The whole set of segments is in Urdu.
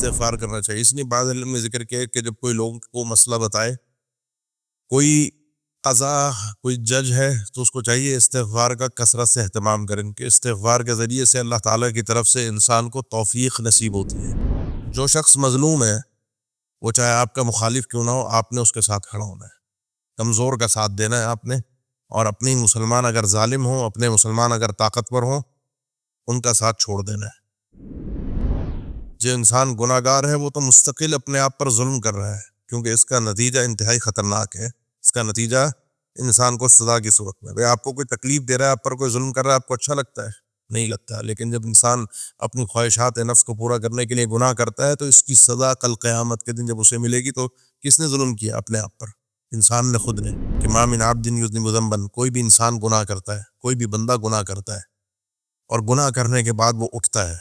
استغفار کرنا چاہیے. اس لیے بعض علم میں ذکر کیا کہ جب کوئی لوگوں کو مسئلہ بتائے, کوئی قضا, کوئی جج ہے, تو اس کو چاہیے استغفار کا کثرت سے اہتمام کریں کہ استغفار کے ذریعے سے اللہ تعالیٰ کی طرف سے انسان کو توفیق نصیب ہوتی ہے. جو شخص مظلوم ہے وہ چاہے آپ کا مخالف کیوں نہ ہو, آپ نے اس کے ساتھ کھڑا ہونا ہے, کمزور کا ساتھ دینا ہے آپ نے, اور اپنی مسلمان اگر ظالم ہوں, اپنے مسلمان اگر طاقتور ہوں, ان کا ساتھ چھوڑ دینا ہے. جو انسان گناہ گار ہے وہ تو مستقل اپنے آپ پر ظلم کر رہا ہے, کیونکہ اس کا نتیجہ انتہائی خطرناک ہے. اس کا نتیجہ انسان کو سزا کی صورت میں. آپ کو کوئی تکلیف دے رہا ہے, آپ پر کوئی ظلم کر رہا ہے, آپ کو اچھا لگتا ہے؟ نہیں لگتا. لیکن جب انسان اپنی خواہشات نفس کو پورا کرنے کے لیے گناہ کرتا ہے تو اس کی سزا کل قیامت کے دن جب اسے ملے گی تو کس نے ظلم کیا؟ اپنے آپ پر, انسان نے خود نے. کہ ما من عبد یذنب ذنبا, کوئی بھی انسان گناہ کرتا ہے, کوئی بھی بندہ گناہ کرتا ہے, اور گناہ کرنے کے بعد وہ اٹھتا ہے,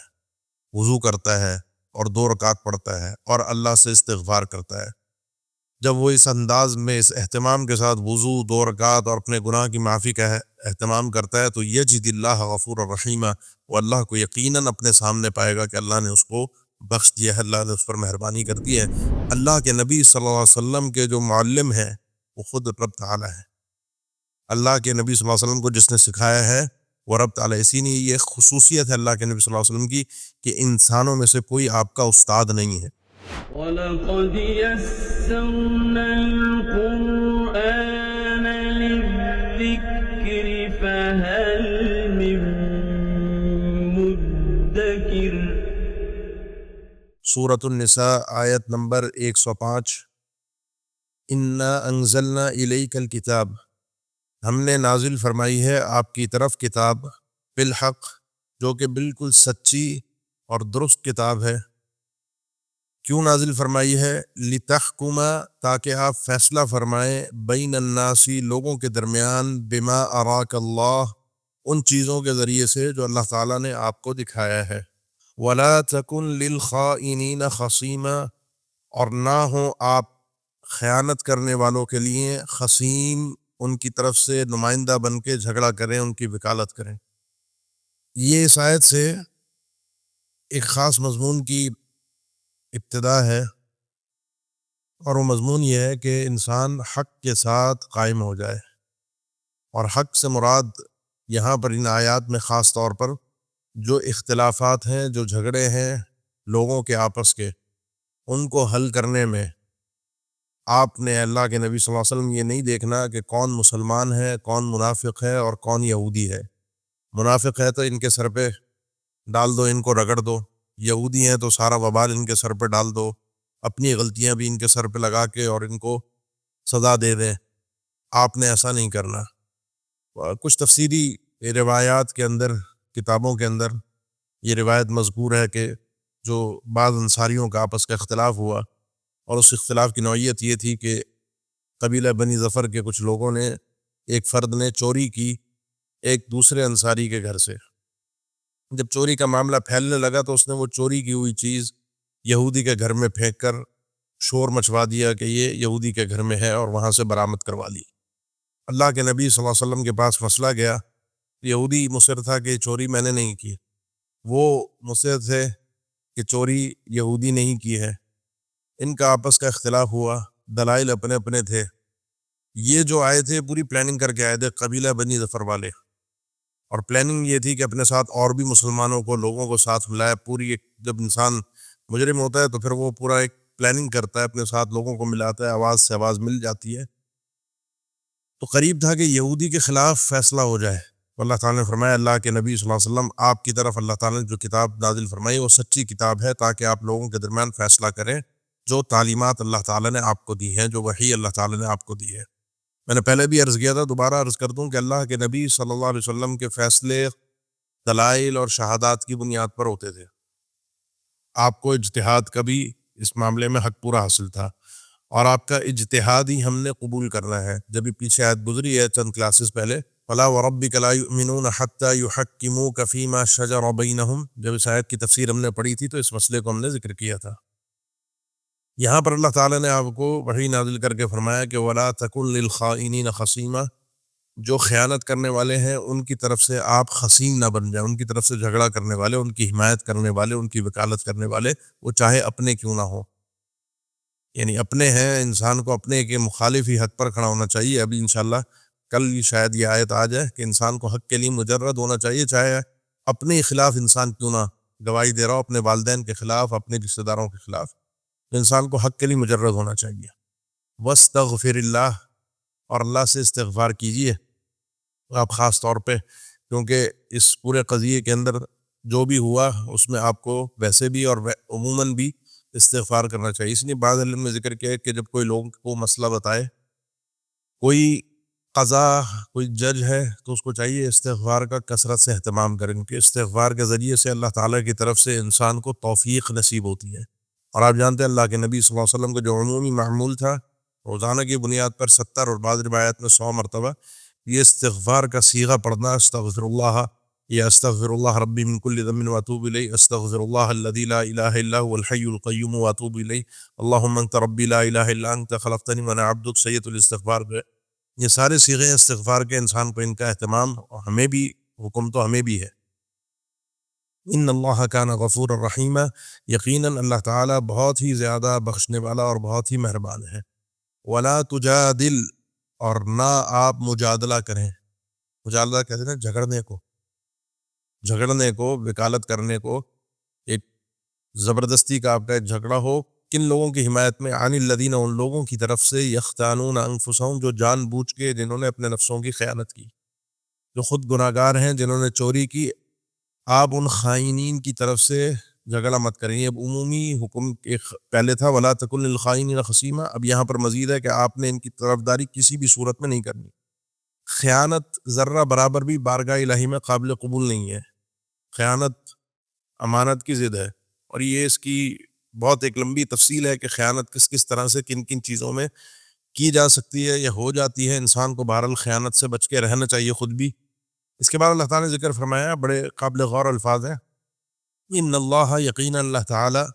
وضو کرتا ہے اور 2 رکعت پڑھتا ہے اور اللہ سے استغفار کرتا ہے. جب وہ اس انداز میں, اس اہتمام کے ساتھ وضو, 2 رکعت اور اپنے گناہ کی معافی کا اہتمام کرتا ہے, تو یجد اللہ غفور الرحیم, وہ اللہ کو یقیناً اپنے سامنے پائے گا کہ اللہ نے اس کو بخش دیا ہے, اللہ نے اس پر مہربانی کر دی ہے. اللہ کے نبی صلی اللہ علیہ وسلم کے جو معلم ہیں وہ خود رب تعالی ہے. اللہ کے نبی صلی اللہ علیہ وسلم کو جس نے سکھایا ہے وہ رب تعالی. اسی لیے یہ خصوصیت ہے اللہ کے نبی صلی اللہ علیہ وسلم کی کہ انسانوں میں سے کوئی آپ کا استاد نہیں ہے. وَلَقَدْ يَسَّرْنَا الْقُرْآنَ لِلذِّكْرِ فَهَلْ مِن مُّدَّكِرٍ. سورۃ النساء آیت نمبر 105. اِنَّا أَنزَلْنَا إِلَيْكَ الْكِتَابَ, ہم نے نازل فرمائی ہے آپ کی طرف کتاب, بالحق, جو کہ بالکل سچی اور درست کتاب ہے. کیوں نازل فرمائی ہے؟ لِتَحْكُمَ, تاکہ آپ فیصلہ فرمائیں, بین الناسی, لوگوں کے درمیان, بما اراک اللہ, ان چیزوں کے ذریعے سے جو اللہ تعالیٰ نے آپ کو دکھایا ہے. وَلَا تَكُنْ لِلْخَائِنِينَ خَصِيمًا, اور نہ ہوں آپ خیانت کرنے والوں کے لیے خصیم, ان کی طرف سے نمائندہ بن کے جھگڑا کریں, ان کی وکالت کریں. یہ اس آیت سے ایک خاص مضمون کی ابتدا ہے, اور وہ مضمون یہ ہے کہ انسان حق کے ساتھ قائم ہو جائے. اور حق سے مراد یہاں پر ان آیات میں خاص طور پر جو اختلافات ہیں, جو جھگڑے ہیں لوگوں کے آپس کے, ان کو حل کرنے میں آپ نے, اللہ کے نبی صلی اللہ علیہ وسلم, یہ نہیں دیکھنا کہ کون مسلمان ہے, کون منافق ہے اور کون یہودی ہے. منافق ہے تو ان کے سر پہ ڈال دو, ان کو رگڑ دو. یہودی ہیں تو سارا وبال ان کے سر پہ ڈال دو, اپنی غلطیاں بھی ان کے سر پہ لگا کے اور ان کو سزا دے دیں. آپ نے ایسا نہیں کرنا. کچھ تفسیری روایات کے اندر, کتابوں کے اندر یہ روایت مذکور ہے کہ جو بعض انصاریوں کا آپس کا اختلاف ہوا, اور اس اختلاف کی نوعیت یہ تھی کہ قبیلہ بنی ظفر کے کچھ لوگوں نے, ایک فرد نے چوری کی ایک دوسرے انصاری کے گھر سے. جب چوری کا معاملہ پھیلنے لگا تو اس نے وہ چوری کی ہوئی چیز یہودی کے گھر میں پھینک کر شور مچوا دیا کہ یہ یہودی کے گھر میں ہے, اور وہاں سے برآمد کروا لی. اللہ کے نبی صلی اللہ علیہ وسلم کے پاس مسئلہ گیا. یہودی مصر تھا کہ چوری میں نے نہیں کی, وہ مصر تھے کہ چوری یہودی نہیں کی ہے. ان کا آپس کا اختلاف ہوا, دلائل اپنے اپنے تھے. یہ جو آئے تھے پوری پلاننگ کر کے آئے تھے قبیلہ بنی ظفر والے, اور پلاننگ یہ تھی کہ اپنے ساتھ اور بھی مسلمانوں کو, لوگوں کو ساتھ ملائے. پوری ایک, جب انسان مجرم ہوتا ہے تو پھر وہ پورا ایک پلاننگ کرتا ہے, اپنے ساتھ لوگوں کو ملاتا ہے, آواز سے آواز مل جاتی ہے. تو قریب تھا کہ یہودی کے خلاف فیصلہ ہو جائے. اللہ تعالیٰ نے فرمایا, اللہ کے نبی صلی اللہ علیہ وسلم, آپ کی طرف اللہ تعالیٰ نے جو کتاب نازل فرمائی وہ سچی کتاب ہے, تاکہ آپ لوگوں کے درمیان فیصلہ کریں جو تعلیمات اللہ تعالیٰ نے آپ کو دی ہیں, جو وحی اللہ تعالیٰ نے آپ کو دی ہے. میں نے پہلے بھی عرض کیا تھا, دوبارہ عرض کر دوں کہ اللہ کے نبی صلی اللہ علیہ وسلم کے فیصلے دلائل اور شہادات کی بنیاد پر ہوتے تھے. آپ کو اجتہاد کا بھی اس معاملے میں حق پورا حاصل تھا, اور آپ کا اجتہاد ہی ہم نے قبول کرنا ہے. جب بھی پیچھے آیت گزری ہے چند کلاسز پہلے, فَلَا وَرَبِّكَ لَا يُؤْمِنُونَ حَتَّى يُحَكِّمُوكَ فِي مَا شَجَرَ بَيْنَهُمْ, جب اس آیت کی تفسیر ہم نے پڑھی تھی تو اس مسئلے کو ہم نے ذکر کیا تھا. یہاں پر اللہ تعالیٰ نے آپ کو وحی نازل کر کے فرمایا کہ وَلَا تَكُنْ لِلْخَائِنِينَ خَصِيمًا, جو خیانت کرنے والے ہیں ان کی طرف سے آپ خصیم نہ بن جائیں، ان کی طرف سے جھگڑا کرنے والے، ان کی حمایت کرنے والے، ان کی وکالت کرنے والے، وہ چاہے اپنے کیوں نہ ہوں. یعنی اپنے ہیں، انسان کو اپنے کے مخالف ہی حق پر کھڑا ہونا چاہیے. ابھی انشاءاللہ کل شاید یہ آیت آ جائے کہ انسان کو حق کے لیے مجرد ہونا چاہیے، چاہے اپنے خلاف انسان کیوں نہ گواہی دے رہا ہو، اپنے والدین کے خلاف، اپنے رشتہ داروں کے خلاف، انسان کو حق کے لیے مجرد ہونا چاہیے. وَاسْتَغْفِرِ اللَّهِ، اور اللہ سے استغفار کیجیے آپ خاص طور پہ، کیونکہ اس پورے قضیے کے اندر جو بھی ہوا اس میں آپ کو ویسے بھی اور عموماً بھی استغفار کرنا چاہیے. اس لیے بعض علم نے ذکر کیا ہے کہ جب کوئی لوگ کو مسئلہ بتائے، کوئی قضا، کوئی جج ہے، تو اس کو چاہیے استغفار کا کثرت سے اہتمام کریں، کیونکہ استغفار کے ذریعے سے اللہ تعالیٰ کی طرف سے انسان کو توفیق نصیب ہوتی ہے. اور آپ جانتے ہیں اللہ کے نبی صلی اللہ علیہ وسلم کا جو عمومی معمول تھا، روزانہ کی بنیاد پر 70 اور بعض روایات میں 100 مرتبہ یہ استغفار کا صیغہ پڑھنا، استغفر اللہ یا استغفر اللہ ربی من کل ذنب واتوب الیہ، استغفر اللہ الذی لا الہ الا هو الحی القیوم واتوب الیہ، اللہم انت ربی لا الہ الا انت خلقتنی وانا عبدک، سید الاستغفار. یہ سارے صیغے استغفار کے انسان کو ان کا اہتمام، اور ہمیں بھی حکم تو ہمیں بھی ہے. ان اللہ کان غفور الرحیم، یقیناً اللہ تعالیٰ بہت ہی زیادہ بخشنے والا اور بہت ہی مہربان ہے. ولا تجادل، اور نہ آپ مجادلہ کریں. مجادلہ کہتے ہیں جھگڑنے کو، وکالت کرنے کو، ایک زبردستی کا آپ کا ایک جھگڑا ہو. کن لوگوں کی حمایت میں؟ عن الذین، ان لوگوں کی طرف سے، یختانون انفسہم، جو جان بوجھ کے جنہوں نے اپنے نفسوں کی خیانت کی، جو خود گناہگار ہیں، جنہوں نے چوری کی. آپ ان خائنین کی طرف سے جھگڑا مت کریں. یہ عمومی حکم پہلے تھا ولا تکن للخائنین خصیما، اب یہاں پر مزید ہے کہ آپ نے ان کی طرفداری کسی بھی صورت میں نہیں کرنی. خیانت ذرہ برابر بھی بارگاہ الہی میں قابل قبول نہیں ہے. خیانت امانت کی ضد ہے، اور یہ اس کی بہت ایک لمبی تفصیل ہے کہ خیانت کس کس طرح سے کن کن چیزوں میں کی جا سکتی ہے یا ہو جاتی ہے. انسان کو بہرحال خیانت سے بچ کے رہنا چاہیے خود بھی. اس کے بعد اللہ تعالیٰ نے ذکر فرمایا، بڑے قابل غور الفاظ ہیں، ان اللہ، یقینا اللہ تعالیٰ،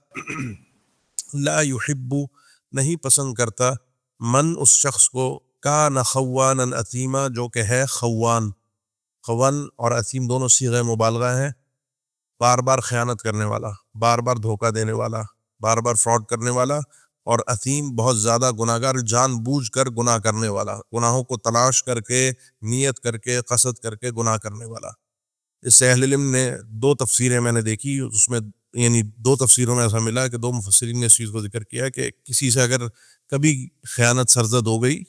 لا یحب، نہیں پسند کرتا، من، اس شخص کو، کان خوانا اثیما، جو کہ ہے خوان. خوان اور اثیم دونوں صیغہ مبالغہ ہیں. بار بار خیانت کرنے والا، بار بار دھوکہ دینے والا، بار بار فراڈ کرنے والا، اور اثیم بہت زیادہ گناہگار، جان بوجھ کر گناہ کرنے والا، گناہوں کو تلاش کر کے، نیت کر کے، قصد کر کے گناہ کرنے والا. اس سے اہل علم نے دو تفسیریں میں نے دیکھی، اس میں یعنی دو تفسیروں میں ایسا ملا کہ دو مفسرین نے اس چیز کو ذکر کیا کہ کسی سے اگر کبھی خیانت سرزد ہو گئی،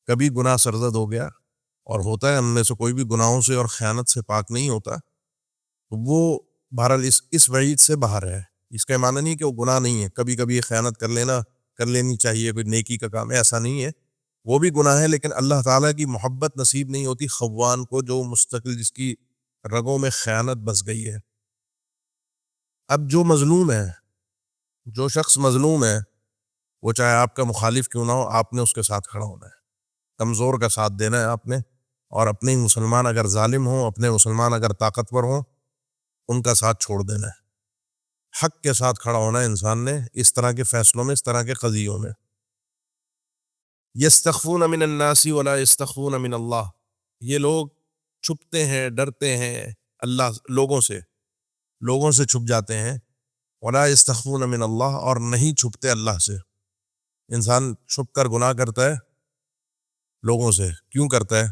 کبھی گناہ سرزد ہو گیا، اور ہوتا ہے ہم میں سے کوئی بھی گناہوں سے اور خیانت سے پاک نہیں ہوتا، وہ بہرحال اس وعید سے باہر ہے. اس کا معنی نہیں کہ وہ گناہ نہیں ہے، کبھی کبھی خیانت کر لینی چاہیے، کوئی نیکی کا کام ہے، ایسا نہیں ہے، وہ بھی گناہ ہے، لیکن اللہ تعالیٰ کی محبت نصیب نہیں ہوتی خوان کو، جو مستقل جس کی رگوں میں خیانت بس گئی ہے. اب جو مظلوم ہے، جو شخص مظلوم ہے، وہ چاہے آپ کا مخالف کیوں نہ ہو، آپ نے اس کے ساتھ کھڑا ہونا ہے، کمزور کا ساتھ دینا ہے آپ نے. اور اپنے مسلمان اگر ظالم ہوں، اپنے مسلمان اگر طاقتور ہوں، ان کا ساتھ چھوڑ دینا ہے. حق کے ساتھ کھڑا ہونا ہے انسان نے اس طرح کے فیصلوں میں، اس طرح کے قضیوں میں. یستخفون من الناس ولا یستخفون من اللہ، یہ لوگ چھپتے ہیں، ڈرتے ہیں اللہ، لوگوں سے چھپ جاتے ہیں. ولا یستخفون من اللہ، اور نہیں چھپتے اللہ سے. انسان چھپ کر گناہ کرتا ہے لوگوں سے، کیوں کرتا ہے؟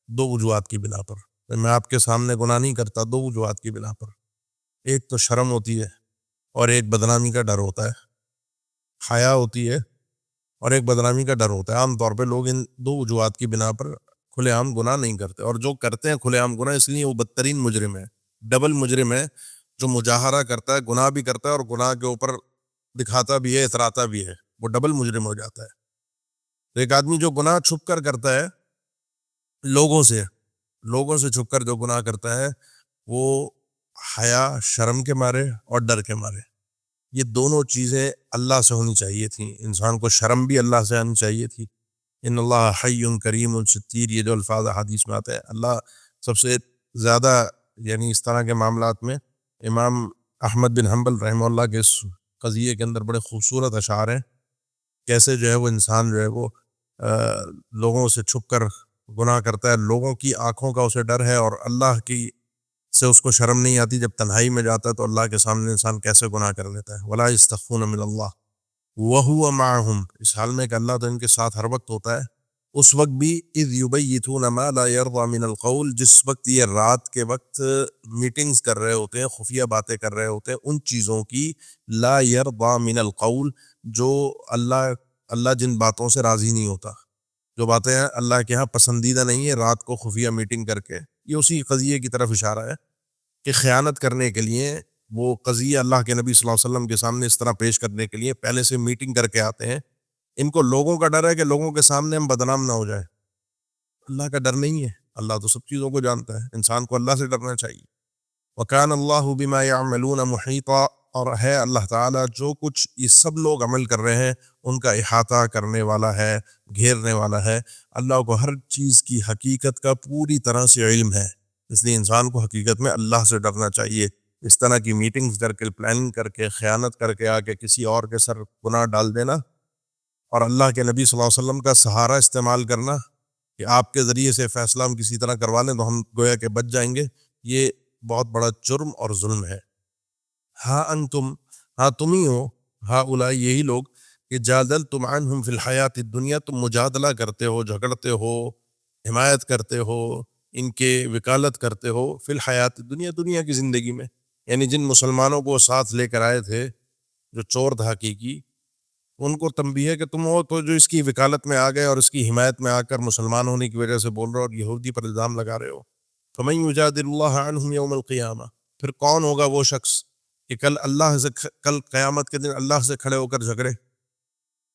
دو وجوہات کی بنا پر. میں آپ کے سامنے گناہ نہیں کرتا، دو وجوہات کی بنا پر. ایک تو شرم ہوتی ہے، اور ایک بدنامی کا ڈر ہوتا ہے. حیا ہوتی ہے اور ایک بدنامی کا ڈر ہوتا ہے. عام طور پہ لوگ ان دو وجوہات کی بنا پر کھلے عام گناہ نہیں کرتے، اور جو کرتے ہیں کھلے عام گناہ، اس لیے وہ بدترین مجرم ہے، ڈبل مجرم ہے. جو مجاہرہ کرتا ہے، گناہ بھی کرتا ہے اور گناہ کے اوپر دکھاتا بھی ہے، اتراتا بھی ہے، وہ ڈبل مجرم ہو جاتا ہے. تو ایک آدمی جو گناہ چھپ کر کرتا ہے، لوگوں سے چھپ کر جو گناہ کرتا ہے، وہ حیا، شرم کے مارے اور ڈر کے مارے. یہ دونوں چیزیں اللہ سے ہونی چاہیے تھیں. انسان کو شرم بھی اللہ سے آنی چاہیے تھی. ان اللہ حی کریم ستیر، یہ جو الفاظ حدیث میں آتے ہیں، اللہ سب سے زیادہ، یعنی اس طرح کے معاملات میں امام احمد بن حنبل رحمہ اللہ کے اس قضیے کے اندر بڑے خوبصورت اشعار ہیں، کیسے جو ہے وہ انسان جو ہے وہ لوگوں سے چھپ کر گناہ کرتا ہے، لوگوں کی آنکھوں کا اسے ڈر ہے اور اللہ کی سے اس کو شرم نہیں آتی. جب تنہائی میں جاتا ہے تو اللہ کے سامنے انسان کیسے گناہ کر لیتا ہے. ولا یستخفون من اللہ وهو معهم، اس حال میں کہ اللہ تو ان کے ساتھ ہر وقت ہوتا ہے. اس وقت بھی اذ یبیتون ما لا یرضى من القول، جس وقت یہ رات کے وقت میٹنگز کر رہے ہوتے ہیں، خفیہ باتیں کر رہے ہوتے ہیں ان چیزوں کی، لا یرضى من القول، جو اللہ جن باتوں سے راضی نہیں ہوتا، جو باتیں اللہ کے ہاں پسندیدہ نہیں ہے، رات کو خفیہ میٹنگ کر کے. یہ اسی قضیے کی طرف اشارہ ہے کہ خیانت کرنے کے لیے وہ قضیہ اللہ کے نبی صلی اللہ علیہ وسلم کے سامنے اس طرح پیش کرنے کے لیے پہلے سے میٹنگ کر کے آتے ہیں. ان کو لوگوں کا ڈر ہے کہ لوگوں کے سامنے ہم بدنام نہ ہو جائے. اللہ کا ڈر نہیں ہے، اللہ تو سب چیزوں کو جانتا ہے، انسان کو اللہ سے ڈرنا چاہیے. وَكَانَ اللَّهُ بِمَا يَعْمَلُونَ مُحِيطًا، اور ہے اللہ تعالیٰ جو کچھ یہ سب لوگ عمل کر رہے ہیں ان کا احاطہ کرنے والا ہے، گھیرنے والا ہے. اللہ کو ہر چیز کی حقیقت کا پوری طرح سے علم ہے، اس لیے انسان کو حقیقت میں اللہ سے ڈرنا چاہیے. اس طرح کی میٹنگز کر کے، پلاننگ کر کے، خیانت کر کے آ کے کسی اور کے سر گناہ ڈال دینا اور اللہ کے نبی صلی اللہ علیہ وسلم کا سہارا استعمال کرنا کہ آپ کے ذریعے سے فیصلہ ہم کسی طرح کروا لیں تو ہم گویا کہ بچ جائیں گے، یہ بہت بڑا جرم اور ظلم ہے. ہاں انتم، ہاں تم ہی ہو، ہاں اولائی یہی لوگ کہ جادلتم عنہم فی الحیات الدنیا، تم مجادلہ کرتے ہو، جھگڑتے ہو، حمایت کرتے ہو، ان کے وکالت کرتے ہو فی الحیات الدنیا، دنیا کی زندگی میں. یعنی جن مسلمانوں کو ساتھ لے کر آئے تھے جو چور تھا حقیقی، ان کو تنبیہ ہے کہ تم ہو تو جو اس کی وکالت میں آ گئے اور اس کی حمایت میں آ کر مسلمان ہونے کی وجہ سے بول رہے ہو اور یہودی پر الزام لگا رہے ہو. فَمَن يُجَادِلُ اللَّهَ عَنْهُمْ يَوْمَ الْقِيَامَةِ، پھر کون ہوگا وہ شخص کہ کل قیامت کے دن اللہ سے کھڑے ہو کر جھگڑے؟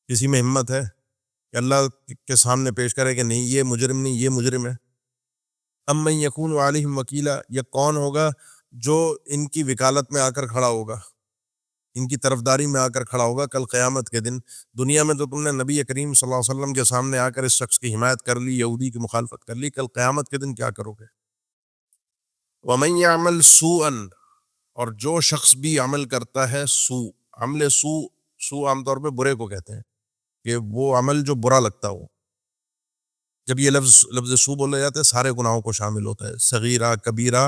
کسی میں ہمت ہے کہ اللہ کے سامنے پیش کرے کہ نہیں یہ مجرم نہیں، یہ مجرم ہے؟ اَمَّن يَكُونُ عَلَيْهِمْ وَكِيلًا، یا کون ہوگا جو ان کی وکالت میں آ کر کھڑا ہوگا، ان کی طرفداری میں آ کر کھڑا ہوگا کل قیامت کے دن؟ دنیا میں تو تم نے نبی کریم صلی اللہ علیہ وسلم کے سامنے آ کر اس شخص کی حمایت کر لی، یہودی کی مخالفت کر لی، کل قیامت کے دن کیا کرو گے؟ وَمَن يَعْمَلْ سُوءًا، اور جو شخص بھی عمل کرتا ہے سوء، عمل سوء عام طور پہ برے کو کہتے ہیں کہ وہ عمل جو برا لگتا ہو. جب یہ لفظ سوء بولے جاتے ہیں سارے گناہوں کو شامل ہوتا ہے، صغیرہ کبیرہ،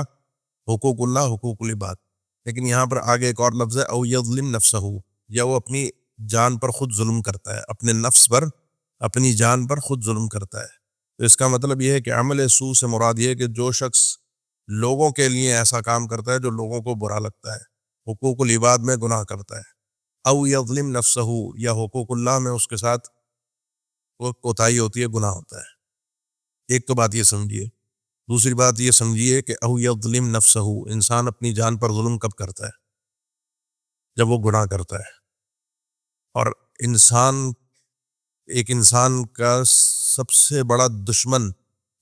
حقوق اللہ، حقوق العباد. لیکن یہاں پر آگے ایک اور لفظ ہے او یظلم نفسہ، یا وہ اپنی جان پر خود ظلم کرتا ہے، اپنے نفس پر، اپنی جان پر خود ظلم کرتا ہے. تو اس کا مطلب یہ ہے کہ عمل سوء سے مراد یہ ہے کہ جو شخص لوگوں کے لیے ایسا کام کرتا ہے جو لوگوں کو برا لگتا ہے، حقوق العباد میں گناہ کرتا ہے، او یظلم نفسہ، یا حقوق اللہ میں اس کے ساتھ وہ کوتاہی ہوتی ہے، گناہ ہوتا ہے. ایک تو بات یہ سمجھیے. دوسری بات یہ سمجھیے کہ او یظلم نفسہ، انسان اپنی جان پر ظلم کب کرتا ہے؟ جب وہ گناہ کرتا ہے. اور ایک انسان کا سب سے بڑا دشمن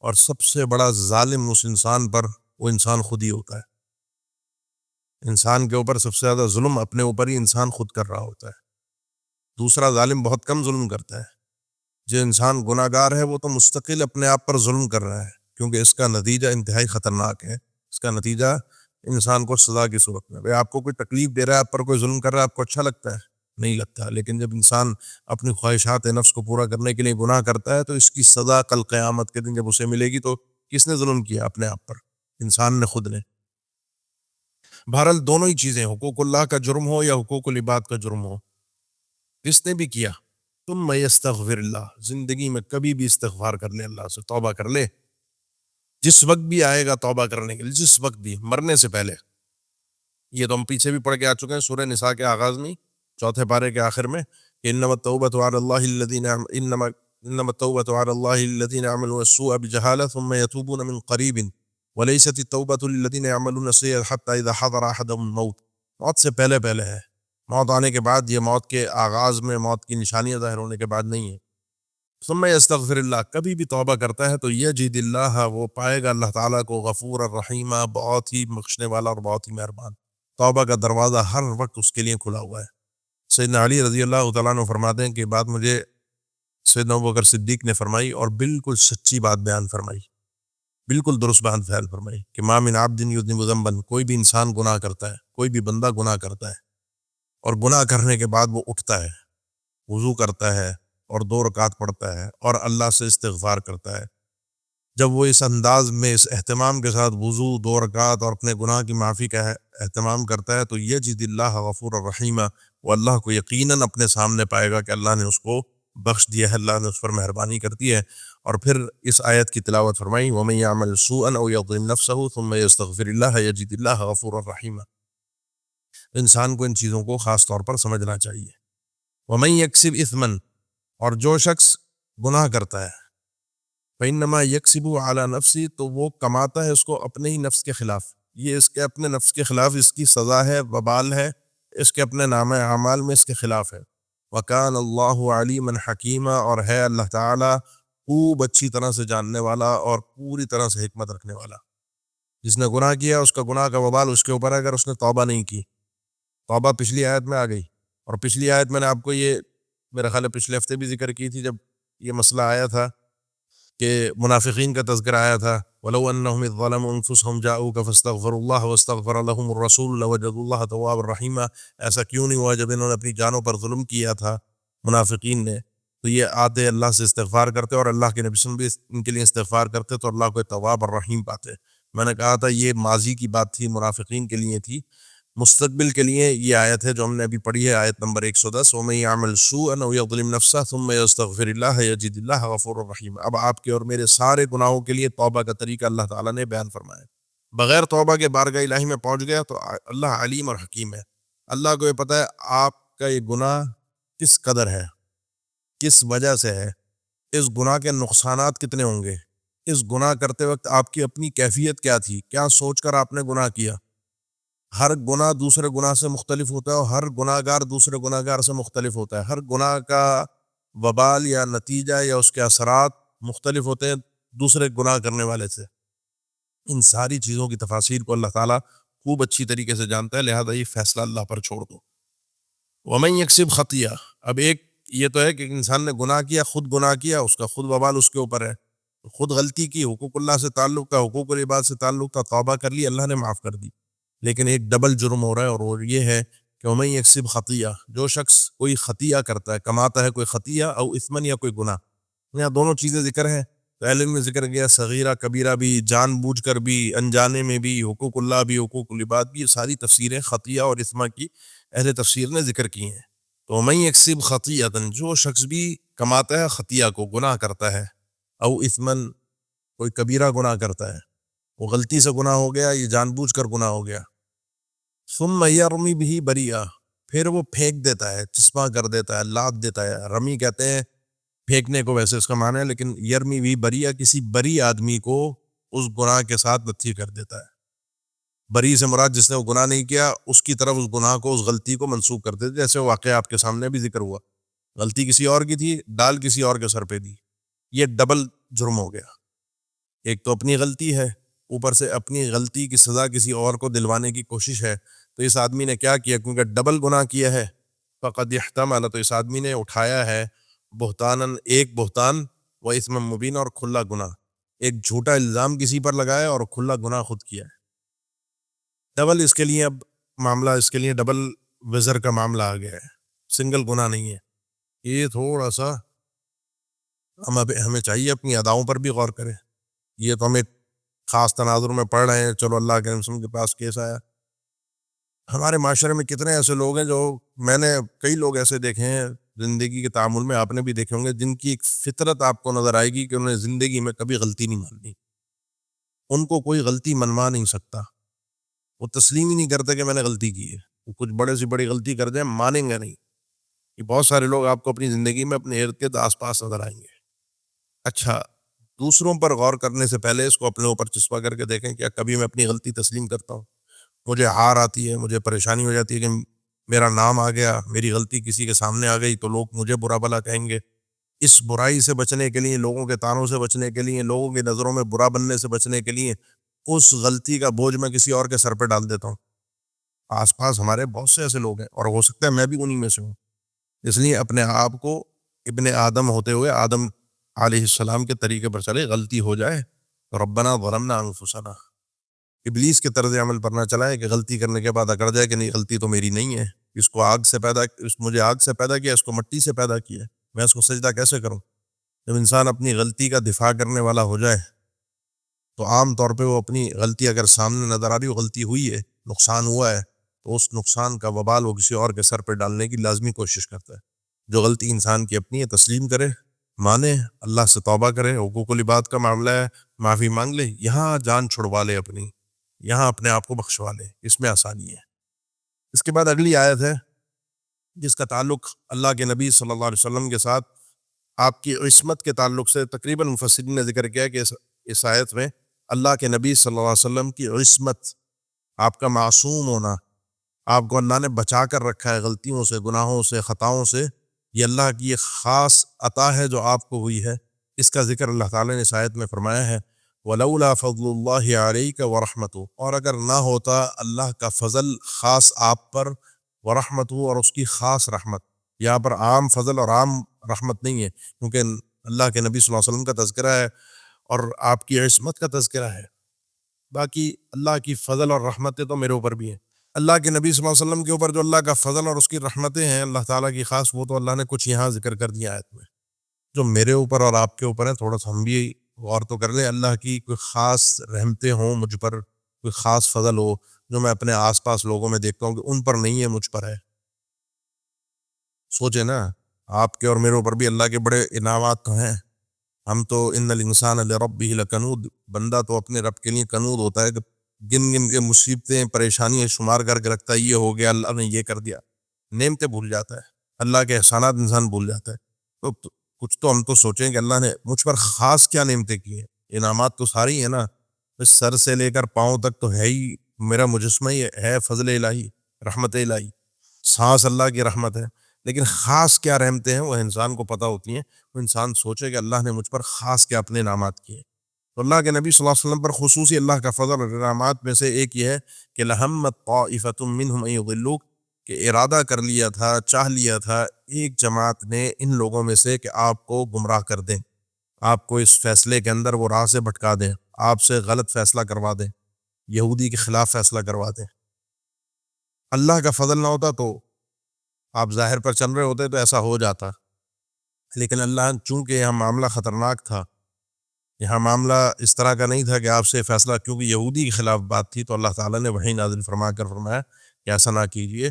اور سب سے بڑا ظالم اس انسان پر وہ انسان خود ہی ہوتا ہے. انسان کے اوپر سب سے زیادہ ظلم اپنے اوپر ہی انسان خود کر رہا ہوتا ہے. دوسرا ظالم بہت کم ظلم کرتا ہے. جو انسان گناہ گار ہے وہ تو مستقل اپنے آپ پر ظلم کر رہا ہے، کیونکہ اس کا نتیجہ انتہائی خطرناک ہے. اس کا نتیجہ انسان کو سزا کی صورت میں، آپ کو کوئی تکلیف دے رہا ہے، آپ پر کوئی ظلم کر رہا ہے، آپ کو اچھا لگتا ہے؟ نہیں لگتا. لیکن جب انسان اپنی خواہشات نفس کو پورا کرنے کے لیے گناہ کرتا ہے تو اس کی سزا کل قیامت کے دن جب اسے ملے گی تو کس نے ظلم کیا؟ اپنے آپ پر، انسان نے خود نے. بہرحال دونوں ہی چیزیں، حقوق اللہ کا جرم ہو یا حقوق العباد کا جرم ہو، جس نے بھی کیا، ثم یستغفر اللہ، زندگی میں کبھی بھی استغفار کر لے، اللہ سے توبہ کر لے. جس وقت بھی آئے گا توبہ کرنے کے لیے، جس وقت بھی، مرنے سے پہلے. یہ تو ہم پیچھے بھی پڑھ کے آ چکے ہیں سورہ نساء کے آغاز میں، چوتھے پارے کے آخر میں، کہ انما التوبۃ علی اللہ الذین عملوا السوء بجہالہ ثم یتوبون من قریب ولیست التوبۃ للذین یعملون السیئۃ حتی اذا حضر احدهم الموت. موت سے پہلے ہے، موت آنے کے بعد، یہ موت کے آغاز میں، موت کی نشانیاں ظاہر ہونے کے بعد نہیں ہے. ثم یستغفر اللہ، کبھی بھی توبہ کرتا ہے تو یجد اللہ، وہ پائے گا اللہ تعالیٰ کو غفور الرحیم، بہت ہی بخشنے والا اور بہت ہی مہربان. توبہ کا دروازہ ہر وقت اس کے لیے کھلا ہوا ہے. سیدنا علی رضی اللہ تعالیٰ عنہ فرماتے ہیں کہ بات مجھے سیدنا ابوبکر صدیق نے فرمائی اور بالکل سچی بات بیان فرمائی، بالکل درست بیان فرمائی کہ ما من عبد یذنب ذنبا، کوئی بھی انسان گناہ کرتا ہے، کوئی بھی بندہ گناہ کرتا ہے اور گناہ کرنے کے بعد وہ اٹھتا ہے، وضو کرتا ہے اور 2 رکعت پڑھتا ہے اور اللہ سے استغفار کرتا ہے جب وہ اس انداز میں اس اہتمام کے ساتھ وضو 2 رکعت اور اپنے گناہ کی معافی کا اہتمام کرتا ہے تو یجد اللہ غفور الرحیم، وہ اللہ کو یقیناً اپنے سامنے پائے گا کہ اللہ نے اس کو بخش دیا ہے، اللہ نے اس پر مہربانی کرتی ہے۔ اور پھر اس آیت کی تلاوت فرمائی وَمَن يَعْمَلْ سُوءًا أَوْ يَظْلِمْ نَفْسَهُ ثُمَّ يَسْتَغْفِرِ اللَّهَ يَجِدِ اللَّهَ غَفُورًا رَحِيمًا۔ انسان کو ان چیزوں کو خاص طور پر سمجھنا چاہیے۔ وَمَن يَكْسِبْ إِثْمًا، اور جو شخص گناہ کرتا ہے، فَإِنَّمَا يَكْسِبُ عَلَى نَفْسِهِ، تو وہ کماتا ہے اس کو اپنے ہی نفس کے خلاف، یہ اس کے اپنے نفس کے خلاف اس کی سزا ہے، وبال ہے، اس کے اپنے نامہ اعمال میں اس کے خلاف ہے۔ وَكَانَ اللَّهُ عَلِيمًا حَكِيمًا، اور ہے اللہ تعالیٰ خوب اچھی طرح سے جاننے والا اور پوری طرح سے حکمت رکھنے والا۔ جس نے گناہ کیا اس کا گناہ کا وبال اس کے اوپر ہے، اگر اس نے توبہ نہیں کی۔ توبہ پچھلی آیت میں آ گئی، اور پچھلی آیت میں نے آپ کو یہ میرا خیال ہے پچھلے ہفتے بھی ذکر کی تھی، جب یہ مسئلہ آیا تھا کہ منافقین کا تذکرہ آیا تھا وَلَوْ أَنَّهُمْ إِذ ظَلَمُوا أَنفُسَهُمْ جَاءُوكَ فَاسْتَغْفَرُوا اللَّهَ وَاسْتَغْفَرَ لَهُمُ الرَّسُولُ لَوَجَدُوا اللَّهَ تَوَّابًا رَحِيمًا۔ ایسا کیوں نہیں ہوا جب انہوں نے اپنی جانوں پر ظلم کیا تھا منافقین نے، تو یہ آتے اللہ سے استغفار کرتے اور اللہ کے نبی صلی اللہ علیہ وسلم بھی ان کے لیے استغفار کرتے تو اللہ کو تواب اور رحیم پاتے۔ میں نے کہا تھا یہ ماضی کی بات تھی، منافقین کے لیے تھی۔ مستقبل کے لیے یہ آیت ہے جو ہم نے ابھی پڑھی ہے، آیت نمبر 110 وَمَن يَعْمَلْ سُوءًا أَوْ يَظْلِمْ نَفْسَهُ ثُمَّ يَسْتَغْفِرِ اللَّهَ يَجِدِ اللَّهَ غَفُورًا رَحِيمًا۔ اب آپ کے اور میرے سارے گناہوں کے لیے توبہ کا طریقہ اللہ تعالیٰ نے بیان فرمایا۔ بغیر توبہ کے بارگاہ الہی میں پہنچ گیا تو اللہ علیم اور حکیم ہے، اللہ کو یہ پتہ ہے آپ کا یہ گناہ کس قدر ہے، کس وجہ سے ہے، اس گناہ کے نقصانات کتنے ہوں گے، اس گناہ کرتے وقت آپ کی اپنی کیفیت کیا تھی، کیا سوچ کر آپ نے گناہ کیا۔ ہر گناہ دوسرے گناہ سے مختلف ہوتا ہے، اور ہر گناہ گار دوسرے گناہ گار سے مختلف ہوتا ہے، ہر گناہ کا وبال یا نتیجہ یا اس کے اثرات مختلف ہوتے ہیں دوسرے گناہ کرنے والے سے۔ ان ساری چیزوں کی تفاصیر کو اللہ تعالیٰ خوب اچھی طریقے سے جانتا ہے، لہذا یہ فیصلہ اللہ پر چھوڑ دو۔ وَمَن يَكْسِبْ خَطِيئَةً، اب ایک یہ تو ہے کہ انسان نے گناہ کیا، خود گناہ کیا، اس کا خود وبال اس کے اوپر ہے، خود غلطی کی، حقوق اللہ سے تعلق تھا، حقوق العباد سے تعلق تھا، توبہ کر لی، اللہ نے معاف کر دی، لیکن ایک ڈبل جرم ہو رہا ہے، اور وہ یہ ہے کہ وَمَن يَكْسِبْ خَطِيئَةً، جو شخص کوئی خطیہ کرتا ہے، کماتا ہے کوئی خطیہ او اثمن یا کوئی گناہ، یہاں دونوں چیزیں ذکر ہیں، پہلے میں ذکر گیا صغیرہ کبیرہ بھی، جان بوجھ کر بھی، انجانے میں بھی، حقوق اللہ بھی، حقوق العباد بھی، یہ ساری تفسیریں خطیہ اور اثمہ کی اہل تفسیر نے ذکر کی ہیں۔ تو وَمَن يَكْسِبْ خَطِيئَةً، جو شخص بھی کماتا ہے خطیہ کو، گناہ کرتا ہے، او اثمن، کوئی کبیرہ گناہ کرتا ہے، وہ غلطی سے گناہ ہو گیا، یہ جان بوجھ کر گناہ ہو گیا، ثم یرمی بہ بریئا، پھر وہ پھینک دیتا ہے، چسپاں کر دیتا ہے، لاد دیتا ہے، رمی کہتے ہیں پھینکنے کو ویسے اس کا معنی ہے، لیکن یرمی بھی بریئا، کسی بری آدمی کو اس گناہ کے ساتھ نتھی کر دیتا ہے۔ بری سے مراد جس نے وہ گناہ نہیں کیا اس کی طرف اس گناہ کو، اس غلطی کو منسوب کر دیتے، جیسے واقعہ آپ کے سامنے بھی ذکر ہوا، غلطی کسی اور کی تھی، ڈال کسی اور کے سر پہ دی، یہ ڈبل جرم ہو گیا۔ ایک تو اپنی غلطی ہے، اوپر سے اپنی غلطی کی سزا کسی اور کو دلوانے کی کوشش ہے، تو اس آدمی نے کیا کیا، کیونکہ ڈبل گناہ کیا ہے، فقد احتمل، تو اس آدمی نے اٹھایا ہے بہتانن، ایک بہتان و اسم مبین، اور کھلا گناہ، ایک جھوٹا الزام کسی پر لگایا اور کھلا گناہ خود کیا ہے۔ ڈبل اس کے لیے اب معاملہ، اس کے لیے ڈبل وزر کا معاملہ آ گیا ہے، سنگل گناہ نہیں ہے۔ یہ تھوڑا سا ہمیں چاہیے اپنی اداؤں پر بھی غور کریں۔ یہ تو ہمیں خاص تناظر میں پڑھ رہے ہیں، چلو اللہ کے رسول کے پاس کیس آیا، ہمارے معاشرے میں کتنے ایسے لوگ ہیں جو، میں نے کئی لوگ ایسے دیکھے ہیں زندگی کے تعامل میں، آپ نے بھی دیکھے ہوں گے، جن کی ایک فطرت آپ کو نظر آئے گی کہ انہوں نے زندگی میں کبھی غلطی نہیں مانی، ان کو کوئی غلطی منوا نہیں سکتا، وہ تسلیم ہی نہیں کرتے کہ میں نے غلطی کی ہے، وہ کچھ بڑے سے بڑی غلطی کر دیں مانیں گے نہیں۔ یہ بہت سارے لوگ آپ کو اپنی زندگی میں اپنے ارد گرد آس پاس نظر آئیں گے۔ اچھا، دوسروں پر غور کرنے سے پہلے اس کو اپنے اوپر چسپا کر کے دیکھیں، کیا کبھی میں اپنی غلطی تسلیم کرتا ہوں؟ مجھے ہار آتی ہے، مجھے پریشانی ہو جاتی ہے کہ میرا نام آ گیا، میری غلطی کسی کے سامنے آ گئی تو لوگ مجھے برا بھلا کہیں گے۔ اس برائی سے بچنے کے لیے، لوگوں کے طعنوں سے بچنے کے لیے، لوگوں کی نظروں میں برا بننے سے بچنے کے لیے، اس غلطی کا بوجھ میں کسی اور کے سر پہ ڈال دیتا ہوں۔ آس پاس ہمارے بہت سے ایسے لوگ ہیں، اور ہو سکتا ہے میں بھی انہی میں سے ہوں۔ اس لیے اپنے آپ کو ابن آدم ہوتے ہوئے آدم علیہ السلام کے طریقے پر چلے، غلطی ہو جائے تو ربنا ظلمنا انفسنا، ابلیس کے طرز عمل پر نہ چلائے کہ غلطی کرنے کے بعد اکڑ جائے کہ نہیں، غلطی تو میری نہیں ہے، اس کو آگ سے پیدا، مجھے آگ سے پیدا کیا، اس کو مٹی سے پیدا کیا، میں اس کو سجدہ کیسے کروں؟ جب انسان اپنی غلطی کا دفاع کرنے والا ہو جائے تو عام طور پہ وہ اپنی غلطی اگر سامنے نظر آ رہی ہو، غلطی ہوئی ہے، نقصان ہوا ہے، تو اس نقصان کا وبال وہ کسی اور کے سر پہ ڈالنے کی لازمی کوشش کرتا ہے۔ جو غلطی انسان کی اپنی ہے تسلیم کرے، مانے، اللہ سے توبہ کرے، حقوق العباد کا معاملہ ہے، معافی مانگ لے، یہاں جان چھڑوا لے اپنی، یہاں اپنے آپ کو بخشوا لے، اس میں آسانی ہے۔ اس کے بعد اگلی آیت ہے جس کا تعلق اللہ کے نبی صلی اللہ علیہ وسلم کے ساتھ آپ کی عصمت کے تعلق سے تقریباً مفسرین نے ذکر کیا کہ اس آیت میں اللہ کے نبی صلی اللہ علیہ وسلم کی عصمت، آپ کا معصوم ہونا، آپ کو اللہ نے بچا کر رکھا ہے غلطیوں سے، گناہوں سے، خطاؤں سے، یہ اللہ کی ایک خاص عطا ہے جو آپ کو ہوئی ہے۔ اس کا ذکر اللہ تعالیٰ نے اس آیت میں فرمایا ہے، وَلَوْلَا فَضْلُ اللَّهِ عَلَيْكَ وَرَحْمَتُهُ، اور اگر نہ ہوتا اللہ کا فضل خاص آپ پر، ورحمتہ، اور اس کی خاص رحمت، یہاں پر عام فضل اور عام رحمت نہیں ہے، کیونکہ اللہ کے نبی صلی اللہ علیہ وسلم کا تذکرہ ہے اور آپ کی عصمت کا تذکرہ ہے، باقی اللہ کی فضل اور رحمتیں تو میرے اوپر بھی ہیں۔ اللہ کے نبی صلی اللہ علیہ وسلم کے اوپر جو اللہ کا فضل اور اس کی رحمتیں ہیں اللہ تعالیٰ کی خاص، وہ تو اللہ نے کچھ یہاں ذکر کر دیا آیت میں۔ جو میرے اوپر اور آپ کے اوپر ہیں تھوڑا سا ہم بھی غور تو کر لیں، اللہ کی کوئی خاص رحمتیں ہوں مجھ پر، کوئی خاص فضل ہو جو میں اپنے آس پاس لوگوں میں دیکھتا ہوں کہ ان پر نہیں ہے، مجھ پر ہے۔ سوچے نا، آپ کے اور میرے اوپر بھی اللہ کے بڑے انعامات تو ہیں۔ ہم تو ان الانسان لربہ لکنود، بندہ تو اپنے رب کے لیے کنود ہوتا ہے کہ گن گن کے مصیبتیں، پریشانیاں شمار کر کے رکھتا ہے، یہ ہو گیا، اللہ نے یہ کر دیا، نعمتیں بھول جاتا ہے، اللہ کے احسانات انسان بھول جاتا ہے۔ تو کچھ تو ہم تو سوچیں کہ اللہ نے مجھ پر خاص کیا نعمتیں کی ہیں۔ انعامات تو ساری ہیں نا، سر سے لے کر پاؤں تک تو ہے ہی میرا مجسمہ ہی ہے فضل الہی، رحمت الہی، سانس اللہ کی رحمت ہے، لیکن خاص کیا رحمتیں ہیں وہ انسان کو پتہ ہوتی ہیں۔ وہ انسان سوچے کہ اللہ نے مجھ پر خاص کیا اپنے انعامات کیے۔ تو اللہ کے نبی صلی اللہ علیہ وسلم پر خصوصی اللہ کا فضل اور انعامات میں سے ایک یہ ہے کہ لَهَمَّتْ طَائِفَةٌ مِّنْهُمْ أَن يُضِلُّوكَ، کہ ارادہ کر لیا تھا، چاہ لیا تھا ایک جماعت نے ان لوگوں میں سے کہ آپ کو گمراہ کر دیں، آپ کو اس فیصلے کے اندر وہ راہ سے بھٹکا دیں، آپ سے غلط فیصلہ کروا دیں، یہودی کے خلاف فیصلہ کروا دیں۔ اللہ کا فضل نہ ہوتا تو آپ ظاہر پر چل رہے ہوتے تو ایسا ہو جاتا، لیکن اللہ چونکہ یہاں معاملہ خطرناک تھا، یہاں معاملہ اس طرح کا نہیں تھا کہ آپ سے فیصلہ، کیونکہ یہودی کے خلاف بات تھی، تو اللہ تعالیٰ نے وحی نازل فرما کر فرمایا کہ ایسا نہ کیجیے۔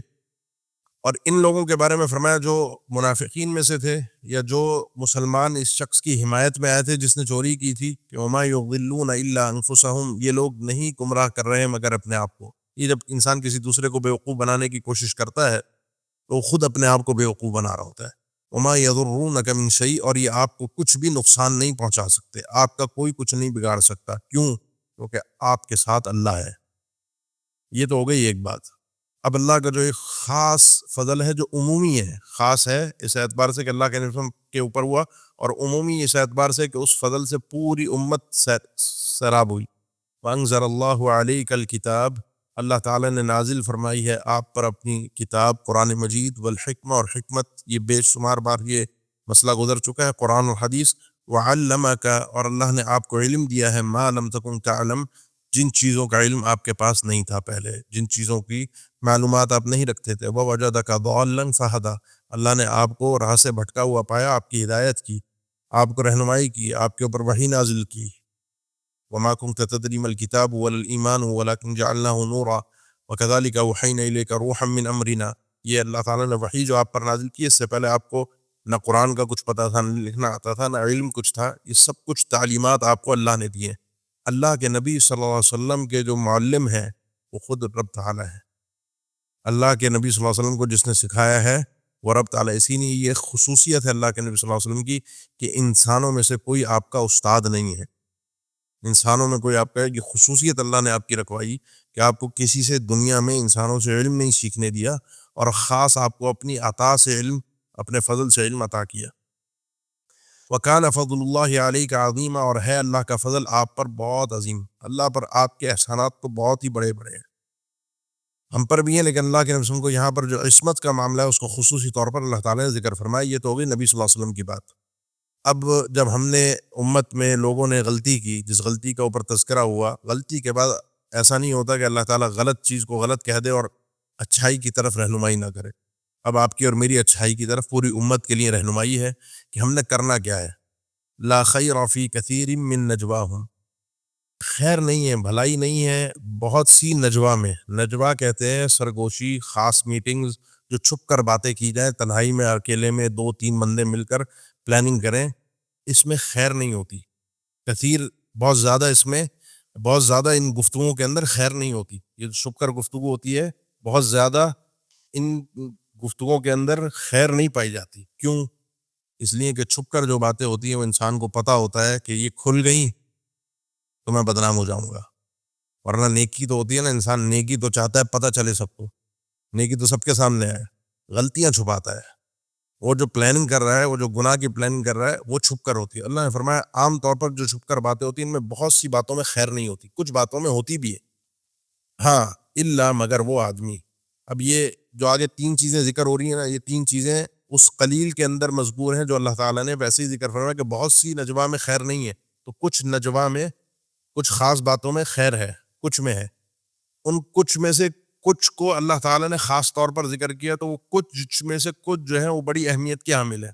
اور ان لوگوں کے بارے میں فرمایا جو منافقین میں سے تھے، یا جو مسلمان اس شخص کی حمایت میں آئے تھے جس نے چوری کی تھی، کہ وَمَا يُضِلُّونَ إِلَّا أَنفُسَهُمْ، یہ لوگ نہیں گمراہ کر رہے ہیں مگر اپنے آپ کو۔ یہ جب انسان کسی دوسرے کو بیوقوف بنانے کی کوشش کرتا ہے تو وہ خود اپنے آپ کو بیوقوف بنا رہا ہوتا ہے۔ وَمَا يَضُرُّونَكَ مِن شَيْءٍ، اور یہ آپ کو کچھ بھی نقصان نہیں پہنچا سکتے، آپ کا کوئی کچھ نہیں بگاڑ سکتا۔ کیوں؟ کیونکہ آپ کے ساتھ اللہ ہے۔ یہ تو ہو گئی ایک بات۔ اب اللہ کا جو ایک خاص فضل ہے جو عمومی ہے، خاص ہے اس اعتبار سے کہ اللہ کے نبی کے اوپر ہوا، اور عمومی اس اعتبار سے کہ اس فضل سے پوری امت سیراب ہوئی۔ وَأَنزَلَ اللَّهُ عَلَيْكَ الْكِتَابَ، اللہ تعالیٰ نے نازل فرمائی ہے آپ پر اپنی کتاب قرآن مجید، والحکمہ، اور حکمت، یہ بے شمار بار یہ مسئلہ گزر چکا ہے، قرآن اور حدیث۔ وَعَلَّمَكَ، اور اللہ نے آپ کو علم دیا ہے، مَا لَمْ تَكُنْ تَعْلَمْ، جن چیزوں کا علم آپ کے پاس نہیں تھا پہلے، جن چیزوں کی معلومات آپ نہیں رکھتے تھے۔ وَوَجَدَكَ ضَالًّا فَهَدَىٰ، اللہ نے آپ کو راہ سے بھٹکا ہوا پایا، آپ کی ہدایت کی، آپ کو رہنمائی کی، آپ کے اوپر وحی نازل کی۔ وَمَا كُنْتَ تَدْرِي مَا الْكِتَابُ وَلَا الْإِيمَانُ وَلَكِنْ جَعَلْنَاهُ نُورًا وَكَذَلِكَ أَوْحَيْنَا إِلَيْكَ رُوحًا مِّنْ أَمْرِنَا، یہ اللہ تعالیٰ نے وحی جو آپ پر نازل کی، اس سے پہلے آپ کو نہ قرآن کا کچھ پتہ تھا، نہ لکھنا آتا تھا، نہ علم کچھ تھا، یہ سب کچھ تعلیمات آپ کو اللہ نے دیے۔ اللہ کے نبی صلی اللہ علیہ وسلم کے جو معلم ہیں وہ خود رب تعالیٰ ہے۔ اللہ کے نبی صلی اللہ علیہ وسلم کو جس نے سکھایا ہے وہ رب تعالیٰ، اسی لیے یہ خصوصیت ہے اللہ کے نبی صلی اللہ علیہ وسلم کی کہ انسانوں میں سے کوئی آپ کا استاد نہیں ہے، انسانوں میں کوئی آپ کا ہے، یہ خصوصیت اللہ نے آپ کی رکھوائی کہ آپ کو کسی سے دنیا میں انسانوں سے علم نہیں سیکھنے دیا، اور خاص آپ کو اپنی عطا سے علم، اپنے فضل سے علم عطا کیا۔ وَكَانَ فَضْلُ اللَّهِ عَلَيْكَ عَظِيمًا، اور ہے اللہ کا فضل آپ پر بہت عظیم، اللہ پر آپ کے احسانات تو بہت ہی بڑے بڑے ہیں، ہم پر بھی ہیں، لیکن اللہ کے نبی کو یہاں پر جو عصمت کا معاملہ ہے اس کو خصوصی طور پر اللہ تعالیٰ نے ذکر فرمایا۔ یہ تو ہوگی نبی صلی اللہ علیہ وسلم کی بات۔ اب جب ہم نے امت میں لوگوں نے غلطی کی، جس غلطی کا اوپر تذکرہ ہوا، غلطی کے بعد ایسا نہیں ہوتا کہ اللہ تعالیٰ غلط چیز کو غلط کہہ دے اور اچھائی کی طرف رہنمائی نہ کرے۔ اب آپ کی اور میری اچھائی کی طرف پوری امت کے لیے رہنمائی ہے کہ ہم نے کرنا کیا ہے۔ لا خیر فی کثیر من نجواہم، خیر نہیں ہے، بھلائی نہیں ہے. بہت سی نجوا میں، نجوا کہتے ہیں سرگوشی، خاص میٹنگز جو چھپ کر باتیں کی جائیں، تنہائی میں، اکیلے میں 2-3 بندے مل کر پلاننگ کریں، اس میں خیر نہیں ہوتی. کثیر، بہت زیادہ ان گفتگوؤں کے اندر خیر نہیں ہوتی. یہ جو چھپ کر گفتگو ہوتی ہے، بہت زیادہ ان گفتگوؤں کے اندر خیر نہیں پائی جاتی. کیوں؟ اس لیے کہ چھپ کر جو باتیں ہوتی ہیں وہ انسان کو پتہ ہوتا ہے کہ یہ کھل گئیں تو میں بدنام ہو جاؤں گا. ورنہ نیکی تو ہوتی ہے نا، انسان نیکی تو چاہتا ہے پتہ چلے سب کو، نیکی تو سب کے سامنے آئے، غلطیاں چھپاتا ہے. وہ جو پلاننگ کر رہا ہے، وہ جو گناہ کی پلاننگ کر رہا ہے، وہ چھپ کر ہوتی ہے. اللہ نے فرمایا عام طور پر جو چھپ کر باتیں ہوتی ہیں ان میں بہت سی باتوں میں خیر نہیں ہوتی، کچھ باتوں میں ہوتی بھی ہے. ہاں الا، مگر وہ آدمی. اب یہ جو آگے 3 چیزیں ذکر ہو رہی ہیں نا، یہ 3 چیزیں اس قلیل کے اندر مذکور ہیں جو اللہ تعالیٰ نے ویسے ہی ذکر فرمایا کہ بہت سی نجوا میں خیر نہیں ہے. تو کچھ نجوا میں، کچھ خاص باتوں میں خیر ہے، کچھ میں ہے. ان کچھ میں سے کچھ کو اللہ تعالیٰ نے خاص طور پر ذکر کیا، تو وہ کچھ میں سے کچھ جو ہے وہ بڑی اہمیت کے حامل ہے.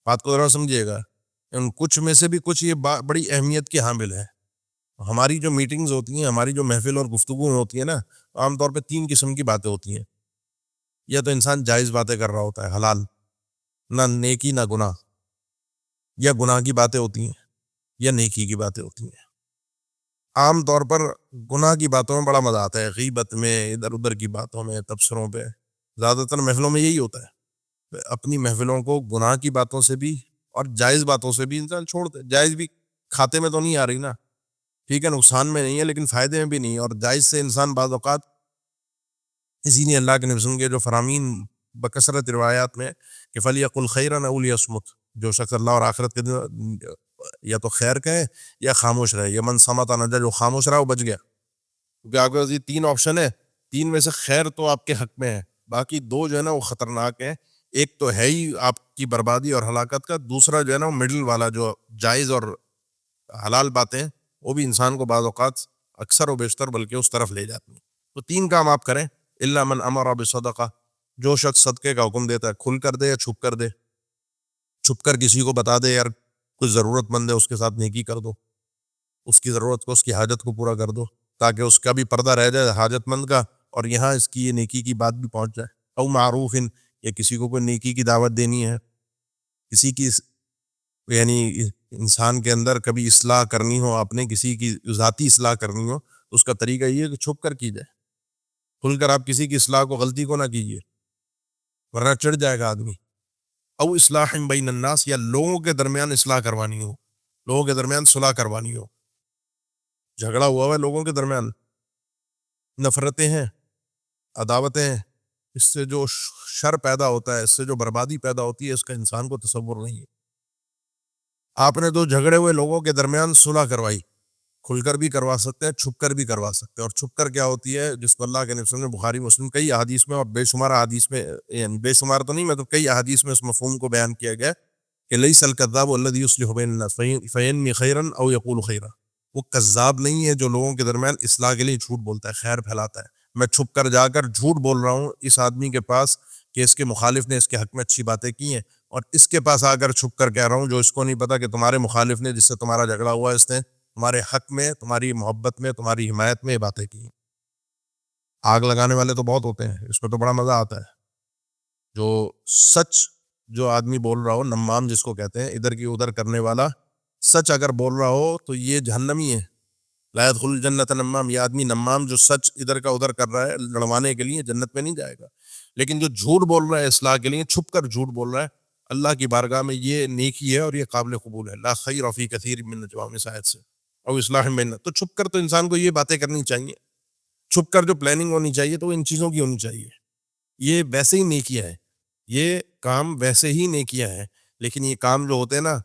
بات کو ذرا سمجھیے گا، ان کچھ میں سے بھی کچھ یہ بڑی اہمیت کے حامل ہے. ہماری جو میٹنگز ہوتی ہیں، ہماری جو محفل اور گفتگو ہوتی ہے نا، عام طور پہ 3 قسم کی باتیں ہوتی ہیں. یا تو انسان جائز باتیں کر رہا ہوتا ہے، حلال، نہ نیکی نہ گناہ، یا گناہ کی باتیں ہوتی ہیں یا نیکی کی باتیں ہوتی ہیں. عام طور پر گناہ کی باتوں میں بڑا مزہ آتا ہے، غیبت میں، ادھر ادھر کی باتوں میں، تبصروں پہ. زیادہ تر محفلوں میں یہی ہوتا ہے. اپنی محفلوں کو گناہ کی باتوں سے بھی اور جائز باتوں سے بھی انسان چھوڑ دے. جائز بھی کھاتے میں تو نہیں آ رہی نا، ٹھیک ہے، نقصان میں نہیں ہے لیکن فائدے میں بھی نہیں ہے. اور جائز سے انسان بعض اوقات، اسی لیے اللہ کے نبی صلی اللہ علیہ وسلم کے جو فرامین بکثرت روایات میں کہ فَلْيَقُلْ خَيْرًا أَوْ لِيَصْمُتْ، جو شخص اللہ اور آخرت کے دن یا تو خیر کہے یا خاموش رہے. یا من صمت نجا، جو خاموش رہا وہ بچ گیا. کیونکہ آپ کے پاس یہ 3 آپشن ہے، 3 میں سے خیر تو آپ کے حق میں ہے، باقی 2 جو ہے نا وہ خطرناک ہیں. ایک تو ہے ہی آپ کی بربادی اور ہلاکت کا، دوسرا جو ہے نا وہ مڈل والا، جو جائز اور حلال باتیں وہ بھی انسان کو بعض اوقات اکثر و بیشتر بلکہ اس طرف لے جاتی ہیں. تو 3 کام آپ کریں. الا من امر بصدقہ، جو شخص صدقے کا حکم دیتا ہے، کھل کر دے یا چھپ کر دے. چھپ کر کسی کو بتا دے یار کچھ ضرورت مند ہے، اس کے ساتھ نیکی کر دو، اس کی ضرورت کو، اس کی حاجت کو پورا کر دو، تاکہ اس کا بھی پردہ رہ جائے حاجت مند کا، اور یہاں اس کی یہ نیکی کی بات بھی پہنچ جائے. او معروف، یا کسی کو کوئی نیکی کی دعوت دینی ہے، کسی کی یعنی انسان کے اندر کبھی اصلاح کرنی ہو، اپنے کسی کی ذاتی اصلاح کرنی ہو، تو اس کا طریقہ یہ ہے کہ چھپ کر کی جائے. کھل کر آپ کسی کی اصلاح کو، غلطی کو نہ کیجیے، ورنہ چڑھ جائے گا آدمی. او اصلاح بین الناس، یا لوگوں کے درمیان اصلاح کروانی ہو، لوگوں کے درمیان صلح کروانی ہو. جھگڑا ہوا ہے لوگوں کے درمیان، نفرتیں ہیں، عداوتیں ہیں، اس سے جو شر پیدا ہوتا ہے، اس سے جو بربادی پیدا ہوتی ہے، اس کا انسان کو تصور نہیں ہے. آپ نے تو جھگڑے ہوئے لوگوں کے درمیان صلح کروائی، کھل کر بھی کروا سکتے ہیں، چھپ کر بھی کروا سکتے ہیں. اور چھپ کر کیا ہوتی ہے، جس کو اللہ کے نبی صلی اللہ علیہ وسلم نے بخاری مسلم کئی احادیث میں اور بے شمار احادیث میں، یعنی بے شمار تو نہیں، میں تو کئی احادیث میں اس مفہوم کو بیان کیا گیا کہ لیس الکذاب الذی یصلح بین الناس فینمی خیرا او یقول خیرا. وہ کذاب نہیں ہے جو لوگوں کے درمیان اصلاح کے لیے جھوٹ بولتا ہے، خیر پھیلاتا ہے. میں چھپ کر جا کر جھوٹ بول رہا ہوں اس آدمی کے پاس کہ اس کے مخالف نے اس کے حق میں اچھی باتیں کی ہیں، اور اس کے پاس آ کر چھپ کر کہہ رہا ہوں، جو اس کو نہیں پتا کہ تمہارے مخالف نے، جس سے تمہارا جھگڑا ہوا، اس نے تمہارے حق میں، تمہاری محبت میں، تمہاری حمایت میں یہ باتیں کی. آگ لگانے والے تو بہت ہوتے ہیں، اس میں تو بڑا مزہ آتا ہے. جو سچ جو آدمی بول رہا ہو، نمام جس کو کہتے ہیں، ادھر کی ادھر کرنے والا، سچ اگر بول رہا ہو تو یہ جہنمی ہے. لا يدخل الجنت نمام، یہ آدمی نمام جو سچ ادھر کا ادھر کر رہا ہے لڑوانے کے لیے، جنت میں نہیں جائے گا. لیکن جو جھوٹ بول رہا ہے اصلاح کے لیے، چھپ کر جھوٹ بول رہا ہے، اللہ کی بارگاہ میں یہ نیکی ہے اور یہ قابل قبول ہے. لا خیر فی کثیر من نجواہم، اس آیت سے. اور اصلاح بین، تو چھپ کر تو انسان کو یہ باتیں کرنی چاہیے. چھپ کر جو پلاننگ ہونی چاہیے تو ان چیزوں کی ہونی چاہیے. یہ ویسے ہی نیکیاں ہیں، یہ کام ویسے ہی نیکیاں ہیں. لیکن یہ کام جو ہوتے ہیں نا،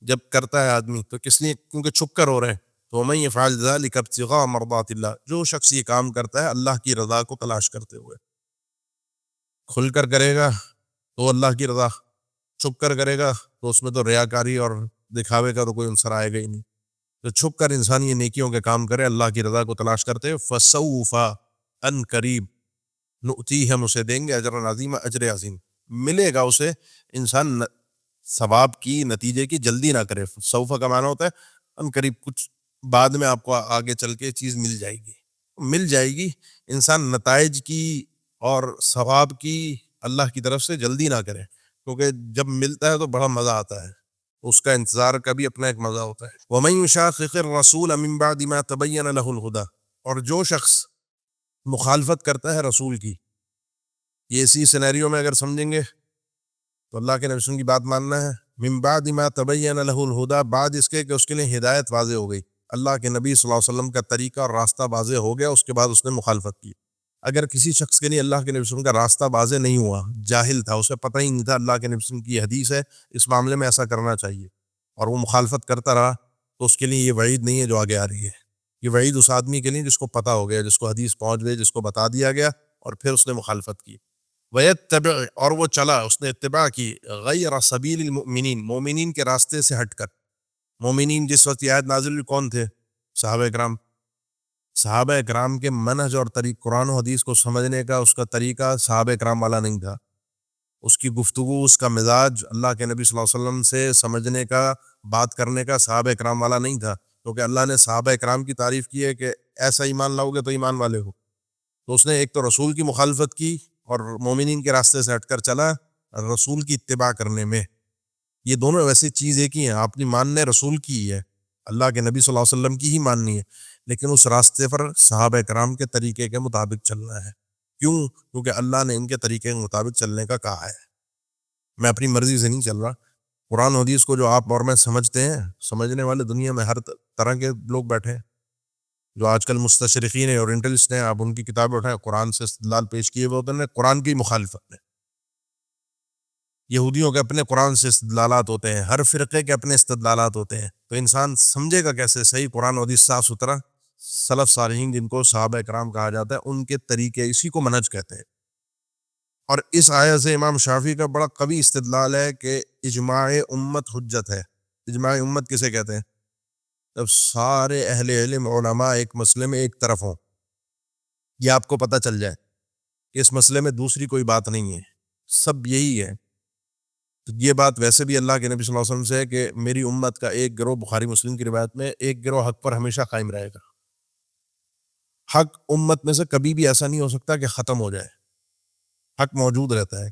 جب کرتا ہے آدمی تو کس لیے؟ کیونکہ چھپ کر ہو رہے ہیں. تو وَمَن يَفْعَلْ ذَلِكَ ابْتِغَاءَ مَرْضَاتِ اللَّهِ، جو شخص یہ کام کرتا ہے اللہ کی رضا کو تلاش کرتے ہوئے، کھل کر کرے گا تو اللہ کی رضا، چھپ کر کرے گا تو اس میں تو ریاکاری اور دکھاوے کا تو کوئی عنصر آئے گا ہی نہیں. تو چھپ کر انسان یہ نیکیوں کے کام کرے اللہ کی رضا کو تلاش کرتے ہوئے، فَسَوْفَ، ان قریب، نؤتیہ، ہم اسے دیں گے، اجر عظیم، اجر عظیم ملے گا اسے. انسان ثواب کی، نتیجے کی جلدی نہ کرے. سوف کا معنی ہوتا ہے ان قریب، کچھ بعد میں آپ کو آگے چل کے چیز مل جائے گی. انسان نتائج کی اور ثواب کی اللہ کی طرف سے جلدی نہ کرے، کیونکہ جب ملتا ہے تو بڑا مزہ آتا ہے، اس کا انتظار کا بھی اپنا ایک مزہ ہوتا ہے. وَمَن يُشَاقِقِ الرَّسُولَ مِن بَعْدِ مَا تَبَيَّنَ لَهُ الْهُدَى، اور جو شخص مخالفت کرتا ہے رسول کی، یہ اسی سینیریو میں اگر سمجھیں گے تو اللہ کے نبی صلی اللہ علیہ وسلم کی بات ماننا ہے. من بعد ما تبین له الہدی، بعد اس کے کہ اس کے لیے ہدایت واضح ہو گئی، اللہ کے نبی صلی اللہ علیہ وسلم کا طریقہ اور راستہ واضح ہو گیا، اس کے بعد اس نے مخالفت کی. اگر کسی شخص کے لیے اللہ کے نبی صلی اللہ علیہ وسلم کا راستہ واضح نہیں ہوا، جاہل تھا، اسے پتہ ہی نہیں تھا اللہ کے نبی صلی اللہ علیہ وسلم کی حدیث ہے اس معاملے میں ایسا کرنا چاہیے، اور وہ مخالفت کرتا رہا، تو اس کے لیے یہ وعید نہیں ہے جو آگے آ رہی ہے. یہ وعید اس آدمی کے لیے جس کو پتہ ہو گیا، جس کو حدیث پہنچ گئی، جس کو بتا دیا گیا اور پھر اس نے مخالفت کی. وَيَتَّبِعْ، اور وہ چلا، اس نے اتباع کی، غیر سبیل المؤمنین، مومنین کے راستے سے ہٹ کر. مومنین جس وقت یہ آیت نازل ہوئی کون تھے؟ صحابہ کرام. صحابہ کرام کے منہج اور قرآن و حدیث کو سمجھنے کا اس کا طریقہ صحابہ کرام والا نہیں تھا. اس کی گفتگو، اس کا مزاج اللہ کے نبی صلی اللہ علیہ وسلم سے سمجھنے کا، بات کرنے کا صحابہ کرام والا نہیں تھا. کیونکہ اللہ نے صحابہ کرام کی تعریف کی ہے کہ ایسا ایمان لاؤ گے تو ایمان والے ہو. تو اس نے ایک تو رسول کی مخالفت کی اور مومنین کے راستے سے ہٹ کر چلا رسول کی اتباع کرنے میں. یہ دونوں ویسے چیز ایک ہی ہیں، آپ نے ماننے رسول کی ہی ہے، اللہ کے نبی صلی اللہ علیہ وسلم کی ہی ماننی ہے، لیکن اس راستے پر صحابہ کرام کے طریقے کے مطابق چلنا ہے. کیوں؟ کیونکہ اللہ نے ان کے طریقے کے مطابق چلنے کا کہا ہے. میں اپنی مرضی سے نہیں چل رہا. قرآن و حدیث کو جو آپ اور میں سمجھتے ہیں، سمجھنے والے دنیا میں ہر طرح کے لوگ بیٹھے ہیں. جو آج کل مستشرقین ہیں، اورینٹلسٹ ہیں، آپ ان کی کتابیں اٹھائیں، قرآن سے استدلال پیش کیے ہوئے ہوتے ہیں، قرآن کی مخالفت میں. یہودیوں کے اپنے قرآن سے استدلالات ہوتے ہیں، ہر فرقے کے اپنے استدلالات ہوتے ہیں. تو انسان سمجھے گا کیسے صحیح قرآن و حدیث صاف ستھرا؟ سلف صالحین جن کو صحابہ کرام کہا جاتا ہے، ان کے طریقے، اسی کو منہج کہتے ہیں. اور اس آیت سے امام شافعی کا بڑا قوی استدلال ہے کہ اجماع امت حجت ہے. اجماع امت کسے کہتے ہیں؟ جب سارے اہل علم علماء ایک مسئلے میں ایک طرف ہوں، یہ آپ کو پتہ چل جائے کہ اس مسئلے میں دوسری کوئی بات نہیں ہے، سب یہی ہے. تو یہ بات ویسے بھی اللہ کے نبی صلی اللہ علیہ وسلم سے ہے کہ میری امت کا ایک گروہ، بخاری مسلم کی روایت میں، ایک گروہ حق پر ہمیشہ قائم رہے گا. حق امت میں سے کبھی بھی ایسا نہیں ہو سکتا کہ ختم ہو جائے، حق موجود رہتا ہے،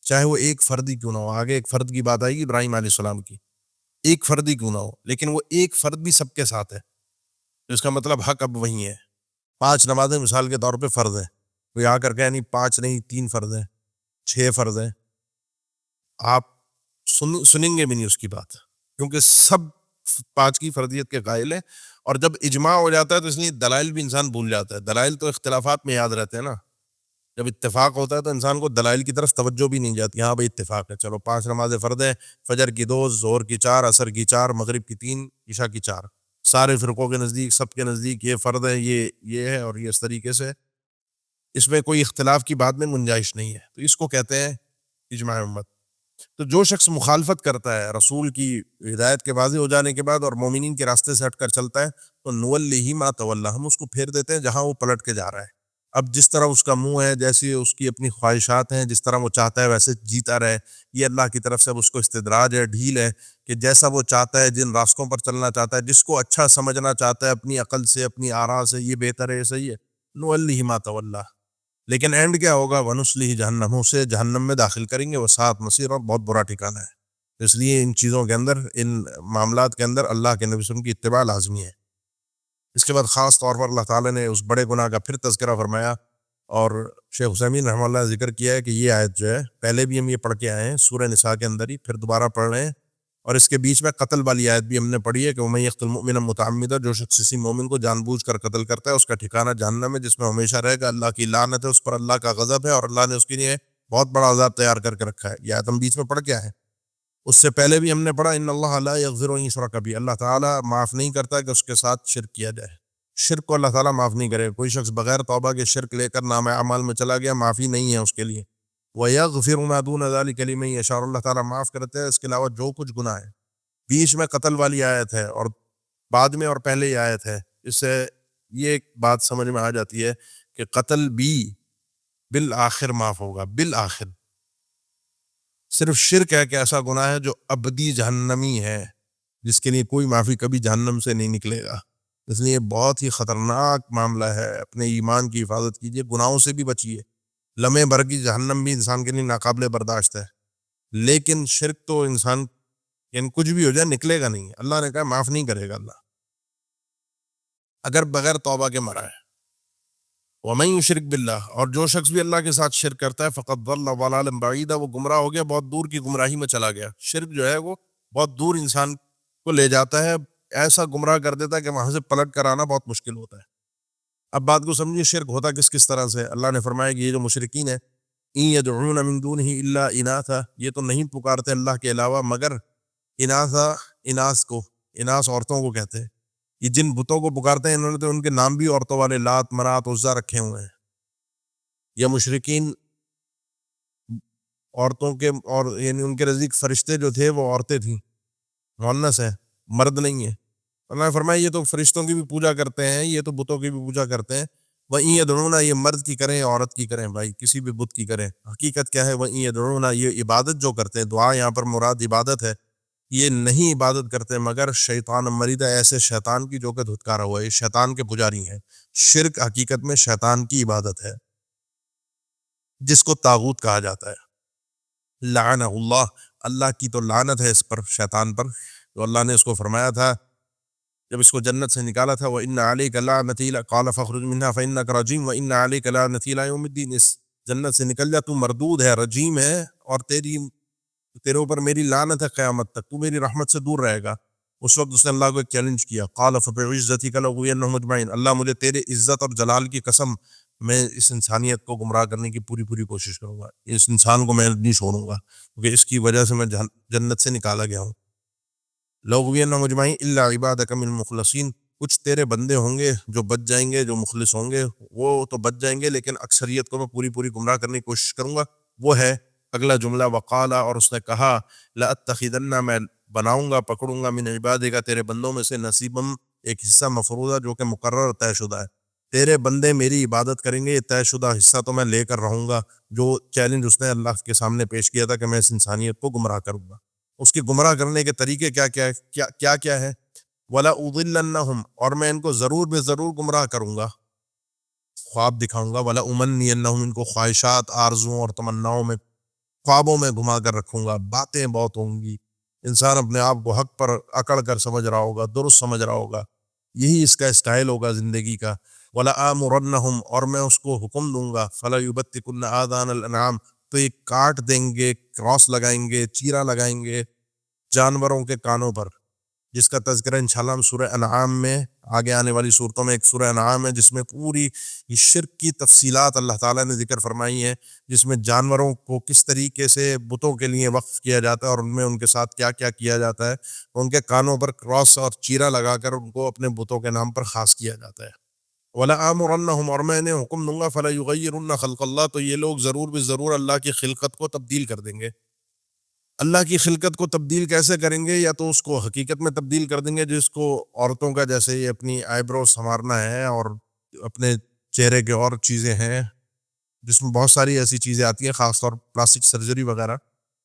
چاہے وہ ایک فرد ہی کیوں نہ ہو. آگے ایک فرد کی بات آئے گی ابراہیم علیہ السلام کی، ایک فرد ہی کیوں نہ ہو، لیکن وہ ایک فرد بھی سب کے ساتھ ہے. اس کا مطلب حق اب وہی ہے. 5 نمازیں مثال کے طور پہ فرض ہیں، کوئی آ کر کہ نہیں 5 نہیں 3 فرض ہیں، 6 فرض ہیں، آپ سنیں گے بھی نہیں اس کی بات، کیونکہ سب 5 کی فرضیت کے قائل ہیں. اور جب اجماع ہو جاتا ہے تو اس لیے دلائل بھی انسان بھول جاتا ہے. دلائل تو اختلافات میں یاد رہتے ہیں نا، جب اتفاق ہوتا ہے تو انسان کو دلائل کی طرف توجہ بھی نہیں جاتی. ہاں بھائی اتفاق ہے، چلو 5 نمازیں فرض ہیں، فجر کی 2، ظہر کی 4، عصر کی 4، مغرب کی 3، عشاء کی 4. سارے فرقوں کے نزدیک، سب کے نزدیک یہ فرض ہے، یہ ہے، اور یہ اس طریقے سے اس میں کوئی اختلاف کی بات میں گنجائش نہیں ہے. تو اس کو کہتے ہیں اجماع امت. تو جو شخص مخالفت کرتا ہے رسول کی ہدایت کے واضح ہو جانے کے بعد اور مومنین کے راستے سے ہٹ کر چلتا ہے، تو نولیہ ما تولی، ہم اس کو پھیر دیتے ہیں جہاں وہ پلٹ کے جا رہا ہے. اب جس طرح اس کا منہ ہے، جیسی اس کی اپنی خواہشات ہیں، جس طرح وہ چاہتا ہے ویسے جیتا رہے. یہ اللہ کی طرف سے اب اس کو استدراج ہے، ڈھیل ہے، کہ جیسا وہ چاہتا ہے، جن راستوں پر چلنا چاہتا ہے، جس کو اچھا سمجھنا چاہتا ہے اپنی عقل سے، اپنی آراء سے، یہ بہتر ہے، یہ صحیح ہے، نولیہ ما تولی. لیکن اینڈ کیا ہوگا؟ وَنُصْلِهِ جہنم، اسے جہنم میں داخل کریں گے، وہ سات مصیر، اور بہت برا ٹھکانہ ہے. اس لیے ان چیزوں کے اندر، ان معاملات کے اندر اللہ کے نبی صلی اللہ علیہ وسلم کی اتباع لازمی ہے. اس کے بعد خاص طور پر اللہ تعالیٰ نے اس بڑے گناہ کا پھر تذکرہ فرمایا، اور شیخ عثیمین رحمہ اللہ نے ذکر کیا ہے کہ یہ آیت جو ہے، پہلے بھی ہم یہ پڑھ کے آئے ہیں سورہ نساء کے اندر ہی، پھر دوبارہ پڑھ رہے ہیں. اور اس کے بیچ میں قتل والی آیت بھی ہم نے پڑھی ہے کہ وَمَن يَقْتُلْ مُؤْمِنًا مُتَعَمِّدًا، جو شخص کسی مومن کو جان بوجھ کر قتل کرتا ہے، اس کا ٹھکانہ جہنم ہے، جس میں ہمیشہ رہے گا. اللہ کی لعنت ہے اس پر، اللہ کا غضب ہے، اور اللہ نے اس کے لیے بہت بڑا عذاب تیار کر کے رکھا ہے. یہ آیت ہم بیچ میں پڑھ کے آئے ہیں. اس سے پہلے بھی ہم نے پڑھا ان اللہ لا یغفر ان یشرک بہ، اللہ تعالیٰ معاف نہیں کرتا کہ اس کے ساتھ شرک کیا جائے. شرک کو اللہ تعالیٰ معاف نہیں کرے. کوئی شخص بغیر توبہ کے شرک لے کر نام اعمال میں چلا گیا، معافی نہیں ہے اس کے لیے. وَيَغْفِرُ مَا دُونَ ذَلِكَ لِمَن يَشَاءُ، اللہ تعالیٰ معاف کرتے ہیں اس کے علاوہ جو کچھ گناہ ہے. بیچ میں قتل والی آیت ہے، اور بعد میں اور پہلے ہی آیت ہے. اس سے یہ ایک بات سمجھ میں آ جاتی ہے کہ قتل بھی بالآخر معاف ہوگا. بالآخر صرف شرک ہے کہ ایسا گناہ ہے جو ابدی جہنمی ہے، جس کے لیے کوئی معافی کبھی جہنم سے نہیں نکلے گا. اس لیے بہت ہی خطرناک معاملہ ہے. اپنے ایمان کی حفاظت کیجیے, گناہوں سے بھی بچیے. لمحے بھر کی جہنم بھی انسان کے لیے ناقابل برداشت ہے, لیکن شرک تو انسان یعنی کچھ بھی ہو جائے نکلے گا نہیں. اللہ نے کہا معاف نہیں کرے گا اللہ, اگر بغیر توبہ کے مرا ہے. وَمَن يُشْرِكْ بِاللَّهِ, اور جو شخص بھی اللہ کے ساتھ شرک کرتا ہے, فقد ضل ضلالا بعیدا, وہ گمراہ ہو گیا, بہت دور کی گمراہی میں چلا گیا. شرک جو ہے وہ بہت دور انسان کو لے جاتا ہے, ایسا گمراہ کر دیتا ہے کہ وہاں سے پلٹ کر آنا بہت مشکل ہوتا ہے. اب بات کو سمجھیے, شرک ہوتا کس طرح سے. اللہ نے فرمایا کہ یہ جو مشرکین ہیں, إِن يَدْعُونَ مِن دُونِهِ إِلَّا إِنَاثًا, یہ تو نہیں پکارتے اللہ کے علاوہ مگر اناثا, اناث عورتوں کو کہتے ہیں. یہ جن بتوں کو پکارتے ہیں انہوں نے تو ان کے نام بھی عورتوں والے لات, منات, عزا رکھے ہوئے ہیں. یا مشرکین عورتوں کے, اور یعنی ان کے نزدیک فرشتے جو تھے وہ عورتیں تھیں, مؤنث ہے, مرد نہیں ہے. اللہ نے فرمایا یہ تو فرشتوں کی بھی پوجا کرتے ہیں, یہ تو بتوں کی بھی پوجا کرتے ہیں. وَإِن يَدْعُونَ, یہ مرد کی کریں عورت کی کریں بھائی, کسی بھی بت کی کریں. حقیقت کیا ہے؟ وَإِن يَدْعُونَ, یہ عبادت جو کرتے ہیں, دعا یہاں پر مراد عبادت ہے, یہ نہیں عبادت کرتے مگر شیطان مریدہ, ایسے شیطان کی جو کہ دھتکارا ہوا ہے, یہ شیطان کے پجاری ہیں. شرک حقیقت میں شیطان کی عبادت ہے جس کو طاغوت کہا جاتا ہے. لعنہ اللہ, اللہ کی تو لعنت ہے اس پر, شیطان پر. تو اللہ نے اس کو فرمایا تھا جب اس کو جنت سے نکالا تھا, وَإِنَّ عَلَيْكَ لَعْنَتِي قَالَ فَاخْرُجْ مِنْهَا فَإِنَّكَ رَجِيمٌ وَإِنَّ عَلَيْكَ لَعْنَتِي إِلَىٰ يَوْمِ الدِّينِ, اس جنت سے نکل جا, تو مردود ہے, رجیم ہے, اور تیرے اوپر میری لعنت ہے قیامت تک, تو میری رحمت سے دور رہے گا. اس وقت اس نے اللہ کو ایک چیلنج کیا, قَالَ فَبِعِزَّتِكَ لَأُغْوِيَنَّهُمْ أَجْمَعِينَ, اللہ مجھے تیرے عزت اور جلال کی قسم, میں اس انسانیت کو گمراہ کرنے کی پوری کوشش کروں گا, اس انسان کو میں نہیں چھوڑوں گا, کیونکہ اس کی وجہ سے میں جنت سے نکالا گیا ہوں. لَأُغْوِيَنَّهُمْ أَجْمَعِينَ إِلَّا عِبَادَكَ مِنَ الْمُخْلَصِينَ, کچھ تیرے بندے ہوں گے جو بچ جائیں گے, جو مخلص ہوں گے وہ تو بچ جائیں گے, لیکن اکثریت کو میں پوری گمراہ کرنے کی کوشش کروں گا. وہ ہے اگلا جملہ, وقالا, اور اس نے کہا, لَأَتَّخِذَنَّ, میں بناؤں گا, پکڑوں گا, من عبادک, تیرے بندوں میں سے, نصیبم, ایک حصہ مفروضہ جو کہ مقرر طے شدہ ہے. تیرے بندے میری عبادت کریں گے, یہ طے شدہ حصہ تو میں لے کر رہوں گا. جو چیلنج اس نے اللہ کے سامنے پیش کیا تھا کہ میں اس انسانیت کو گمراہ کروں گا, اس کی گمراہ کرنے کے طریقے کیا ہے. وَلَأُضِلَّنَّهُمْ, اور میں ان کو ضرور بے ضرور گمراہ کروں گا, خواب دکھاؤں گا. وَلَأُمَنِّيَنَّهُمْ, ان کو خواہشات, آرزوؤں اور تمناؤں میں, خوابوں میں گھما کر رکھوں گا. باتیں بہت ہوں گی, انسان اپنے آپ کو حق پر اکڑ کر سمجھ رہا ہوگا, درست سمجھ رہا ہوگا, یہی اس کا اسٹائل ہوگا زندگی کا. وَلَآمُرَنَّهُمْ, اور میں اس کو حکم دوں گا, فَلَيُبَتِّكُنَّ آذَانَ الْأَنْعَامِ, تو یہ کاٹ دیں گے, کراس لگائیں گے, چیرا لگائیں گے جانوروں کے کانوں پر, جس کا تذکرہ انشاءاللہ ہم سورہ انعام میں, آگے آنے والی صورتوں میں ایک سورہ انعام ہے جس میں پوری یہ شرک کی تفصیلات اللہ تعالیٰ نے ذکر فرمائی ہیں, جس میں جانوروں کو کس طریقے سے بتوں کے لیے وقف کیا جاتا ہے, اور ان میں ان کے ساتھ کیا کیا جاتا ہے. ان کے کانوں پر کراس اور چیرا لگا کر ان کو اپنے بتوں کے نام پر خاص کیا جاتا ہے. وَلَآمُرَنَّهُمْ, اور میں انہیں حکم دوں گا, فَلَيُغَيِّرُنَّ خَلْقَ اللَّهِ, تو یہ لوگ ضرور بضرور اللہ کی خلقت کو تبدیل کر دیں گے. اللہ کی خلقت کو تبدیل کیسے کریں گے؟ یا تو اس کو حقیقت میں تبدیل کر دیں گے, جس کو عورتوں کا جیسے یہ اپنی آئی برو سنوارنا ہے, اور اپنے چہرے کے اور چیزیں ہیں جس میں بہت ساری ایسی چیزیں آتی ہیں, خاص طور پلاسٹک سرجری وغیرہ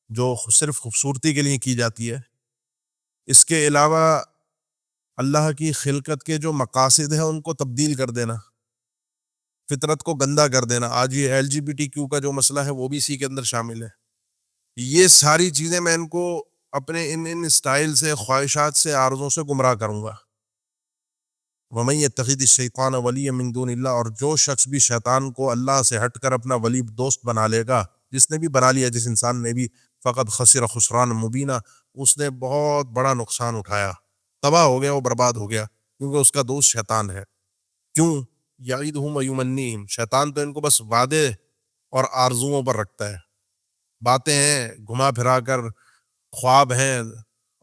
جو صرف خوبصورتی کے لیے کی جاتی ہے. اس کے علاوہ اللہ کی خلقت کے جو مقاصد ہیں ان کو تبدیل کر دینا, فطرت کو گندا کر دینا. آج یہ LGBTQ کا جو مسئلہ ہے وہ بھی اسی کے اندر شامل ہے. یہ ساری چیزیں میں ان کو اپنے ان اسٹائل سے, خواہشات سے, آرزوں سے گمراہ کروں گا. وَمَن يَتَّخِذِ الشَّيْطَانَ وَلِيًّا مِن دُونِ اللَّهِ, اور جو شخص بھی شیطان کو اللہ سے ہٹ کر اپنا ولی دوست بنا لے گا, جس نے بھی بنا لیا, جس انسان نے بھی, فقط خسر خسران مبینہ, اس نے بہت بڑا نقصان اٹھایا, تباہ ہو گیا, وہ برباد ہو گیا, کیونکہ اس کا دوست شیطان ہے. کیوں؟ یعیدہم ویمنیہم, شیطان تو ان کو بس وعدے اور آرزوؤں پر رکھتا ہے, باتیں ہیں, گھما پھرا کر خواب ہیں,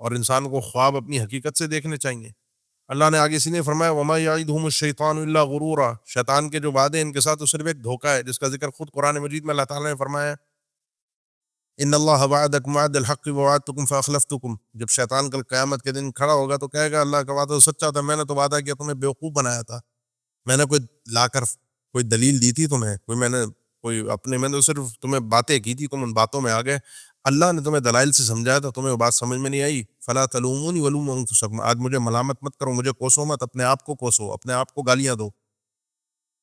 اور انسان کو خواب اپنی حقیقت سے دیکھنے چاہیے. اللہ نے آگے اسی نے فرمایا, وما یعیدہم الشیطان الا غرورا, شیطان کے جو وعدے ان کے ساتھ وہ صرف ایک دھوکہ ہے, جس کا ذکر خود قرآن مجید میں اللہ تعالیٰ نے فرمایا, ان اللہ وعدکم وعد الحق ووعدتکم فاخلفتکم. جب شیطان کل قیامت کے دن کھڑا ہوگا تو کہے گا اللہ کا وعدہ تو سچا تھا, میں نے تو وعدہ کیا, تمہیں بیوقوف بنایا تھا, میں نے کوئی لا کر کوئی دلیل دی تھی تمہیں, میں نے تو صرف تمہیں باتیں کی تھی, تم ان باتوں میں آ گئے, اللہ نے تمہیں دلائل سے سمجھایا تو تمہیں وہ بات سمجھ میں نہیں آئی، فلا تلومونی ولوموا انفسکم، آج مجھے ملامت مت کرو، مجھے کوسو مت، اپنے آپ کو کوسو، اپنے آپ کو گالیاں دو،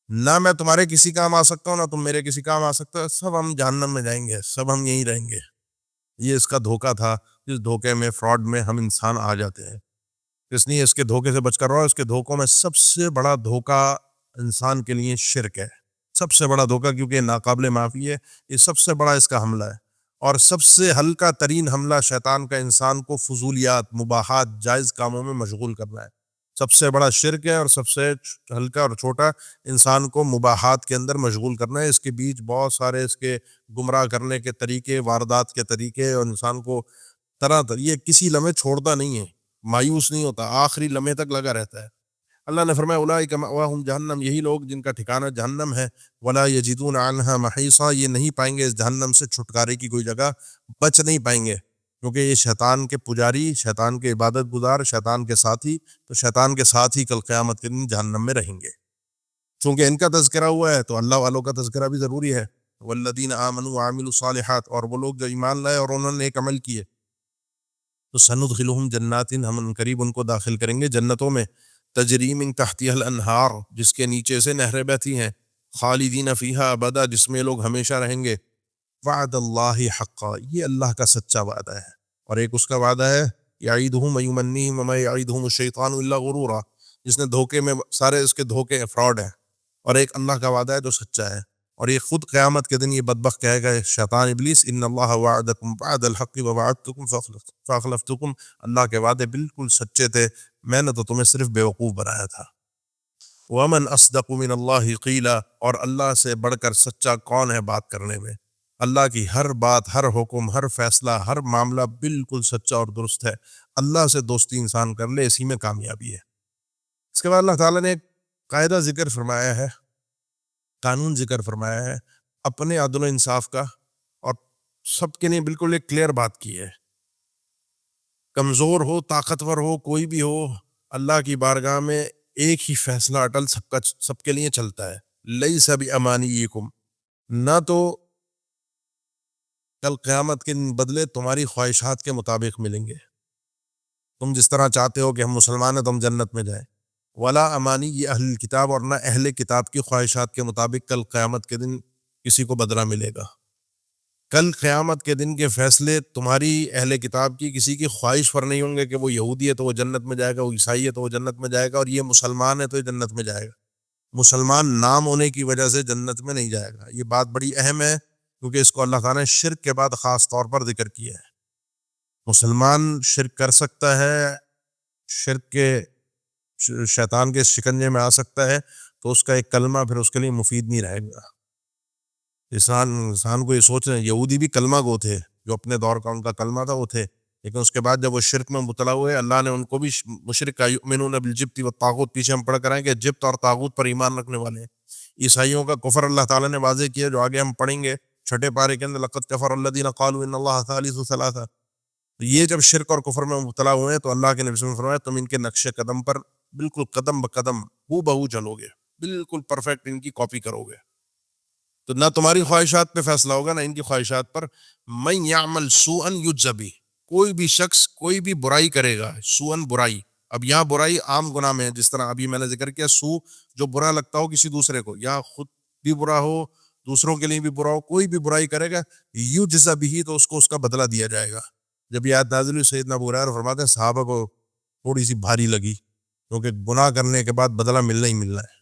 نہ میں تمہارے کسی کام آ سکتا ہوں نہ تم میرے کسی کام آ سکتے ہو، سب ہم جہنم میں جائیں گے، سب ہم یہیں رہیں گے۔ یہ اس کا دھوکہ تھا، جس دھوکے میں، فراڈ میں ہم انسان آ جاتے ہیں، اس لیے اس کے دھوکے سے بچ کر رہو۔ اس کے دھوکوں میں سب سے بڑا دھوکہ انسان کے لیے شرک ہے، سب سے بڑا دھوکہ، کیونکہ یہ ناقابل معافی ہے، یہ سب سے بڑا اس کا حملہ ہے، اور سب سے ہلکا ترین حملہ شیطان کا انسان کو فضولیات، مباحات، جائز کاموں میں مشغول کرنا ہے، سب سے بڑا شرک ہے، اور سب سے ہلکا اور چھوٹا انسان کو مباحات کے اندر مشغول کرنا ہے۔ اس کے بیچ بہت سارے اس کے گمراہ کرنے کے طریقے، واردات کے طریقے، اور انسان کو طرح طرح، یہ کسی لمحے چھوڑتا نہیں ہے، مایوس نہیں ہوتا، آخری لمحے تک لگا رہتا ہے۔ اللہ نے فرمایا اولئک مأواہم جہنم، یہی لوگ جن کا ٹھکانہ جہنم ہے، ولا یجدون عنہا محیصا، یہ نہیں پائیں گے اس جہنم سے چھٹکارے کی کوئی جگہ، بچ نہیں پائیں گے، کیونکہ یہ شیطان کے پجاری، شیطان کے عبادت گزار، شیطان کے ساتھی، تو شیطان کے ساتھ ہی کل قیامت کے دن جہنم میں رہیں گے۔ چونکہ ان کا تذکرہ ہوا ہے تو اللہ والوں کا تذکرہ بھی ضروری ہے، والذین آمنوا وعملوا الصالحات، اور وہ لوگ جو ایمان لائے اور انہوں نے ایک عمل کیے، تو سندخلہم جنات، ہم ان قریب ان کو داخل کریں گے جنتوں میں، تجری من تحتها الانہار، جس کے نیچے سے نہریں بہتی ہیں، خالدین فیہا ابدا، جس میں لوگ ہمیشہ رہیں گے، وعد اللہ حقا، یہ اللہ کا سچا وعدہ ہے، اور ایک اس کا وعدہ ہے یعیدہم ویمنیہم وما یعیدہم الشیطان الا غرورا، جس نے دھوکے میں، سارے اس کے دھوکے فراڈ ہیں، اور ایک اللہ کا وعدہ ہے جو سچا ہے، اور یہ خود قیامت کے دن یہ بدبخت کہے گا شیطان ابلیس، ان اللہ وعدکم وعد الحق ووعدتکم فاخلفتکم، اللہ کے وعدے بالکل سچے تھے، میں نے تو تمہیں صرف بیوقوف بنایا تھا۔ ومن اصدق من اللہ قیلا، اور اللہ سے بڑھ کر سچا کون ہے بات کرنے میں، اللہ کی ہر بات، ہر حکم، ہر فیصلہ، ہر معاملہ بالکل سچا اور درست ہے، اللہ سے دوستی انسان کر لے، اسی میں کامیابی ہے۔ اس کے بعد اللہ تعالیٰ نے ایک قاعدہ ذکر فرمایا ہے، قانون ذکر فرمایا ہے اپنے عدل و انصاف کا، اور سب کے لیے بالکل ایک کلیئر بات کی ہے، کمزور ہو، طاقتور ہو، کوئی بھی ہو، اللہ کی بارگاہ میں ایک ہی فیصلہ اٹل سب کے لیے چلتا ہے، لیس بامانیکم، نہ تو کل قیامت کے بدلے تمہاری خواہشات کے مطابق ملیں گے، تم جس طرح چاہتے ہو کہ ہم مسلمان ہیں تو ہم جنت میں جائیں، ولا امانی یہ اہل کتاب، اور نہ اہل کتاب کی خواہشات کے مطابق کل قیامت کے دن کسی کو بدلہ ملے گا۔ کل قیامت کے دن کے فیصلے تمہاری، اہل کتاب کی کسی کی خواہش پر نہیں ہوں گے کہ وہ یہودی ہے تو وہ جنت میں جائے گا، وہ عیسائی ہے تو وہ جنت میں جائے گا، اور یہ مسلمان ہے تو یہ جنت میں جائے گا، مسلمان نام ہونے کی وجہ سے جنت میں نہیں جائے گا۔ یہ بات بڑی اہم ہے، کیونکہ اس کو اللہ تعالیٰ نے شرک کے بعد خاص طور پر ذکر کیا ہے۔ مسلمان شرک کر سکتا ہے، شرک کے شیطان کے شکنجے میں آ سکتا ہے، تو اس کا ایک کلمہ پھر اس کے لیے مفید نہیں رہے گا۔ انسان کو یہ سوچ رہے ہیں، یہودی بھی کلمہ گو تھے، جو اپنے دور کا ان کا کلمہ تھا وہ تھے، لیکن اس کے بعد جب وہ شرک میں مبتلا ہوئے، اللہ نے ان کو بھی مشرک کا یؤمنون بالجبت والطاغوت، پیچھے ہم پڑھ کر آئیں کہ جبت اور طاغوت پر ایمان رکھنے والے ہیں۔ عیسائیوں کا کفر اللہ تعالیٰ نے واضح کیا، جو آگے ہم پڑھیں گے 6 پارے کے اندر، لقد کفر الذین قالوا ان اللہ ثالث ثلاثہ۔ یہ جب شرک اور کفر میں مبتلا ہوئے ہیں تو اللہ کے نبی صلی اللہ علیہ وسلم نے فرمایا تم ان کے نقش قدم پر بالکل قدم بقدم ہو بہو چلو گے، بالکل پرفیکٹ ان کی کاپی کرو گے، تو نہ تمہاری خواہشات پہ فیصلہ ہوگا نہ ان کی خواہشات پر۔ من یعمل سوءا یجز بہ، کوئی بھی شخص کوئی بھی برائی کرے گا، سوءا برائی، اب یہاں برائی عام گناہ میں ہے، جس طرح ابھی میں نے ذکر کیا، سو جو برا لگتا ہو کسی دوسرے کو، یا خود بھی برا ہو، دوسروں کے لیے بھی برا ہو، کوئی بھی برائی کرے گا، یجز بہ، تو اس کو اس کا بدلہ دیا جائے گا۔ جب یہ آیت نازل ہوئی، سیدنا ابو ہریرہ فرماتے ہیں صحابہ کو تھوڑی سی بھاری لگی، کیونکہ گناہ کرنے کے بعد بدلہ ملنا ہی ملنا ہے،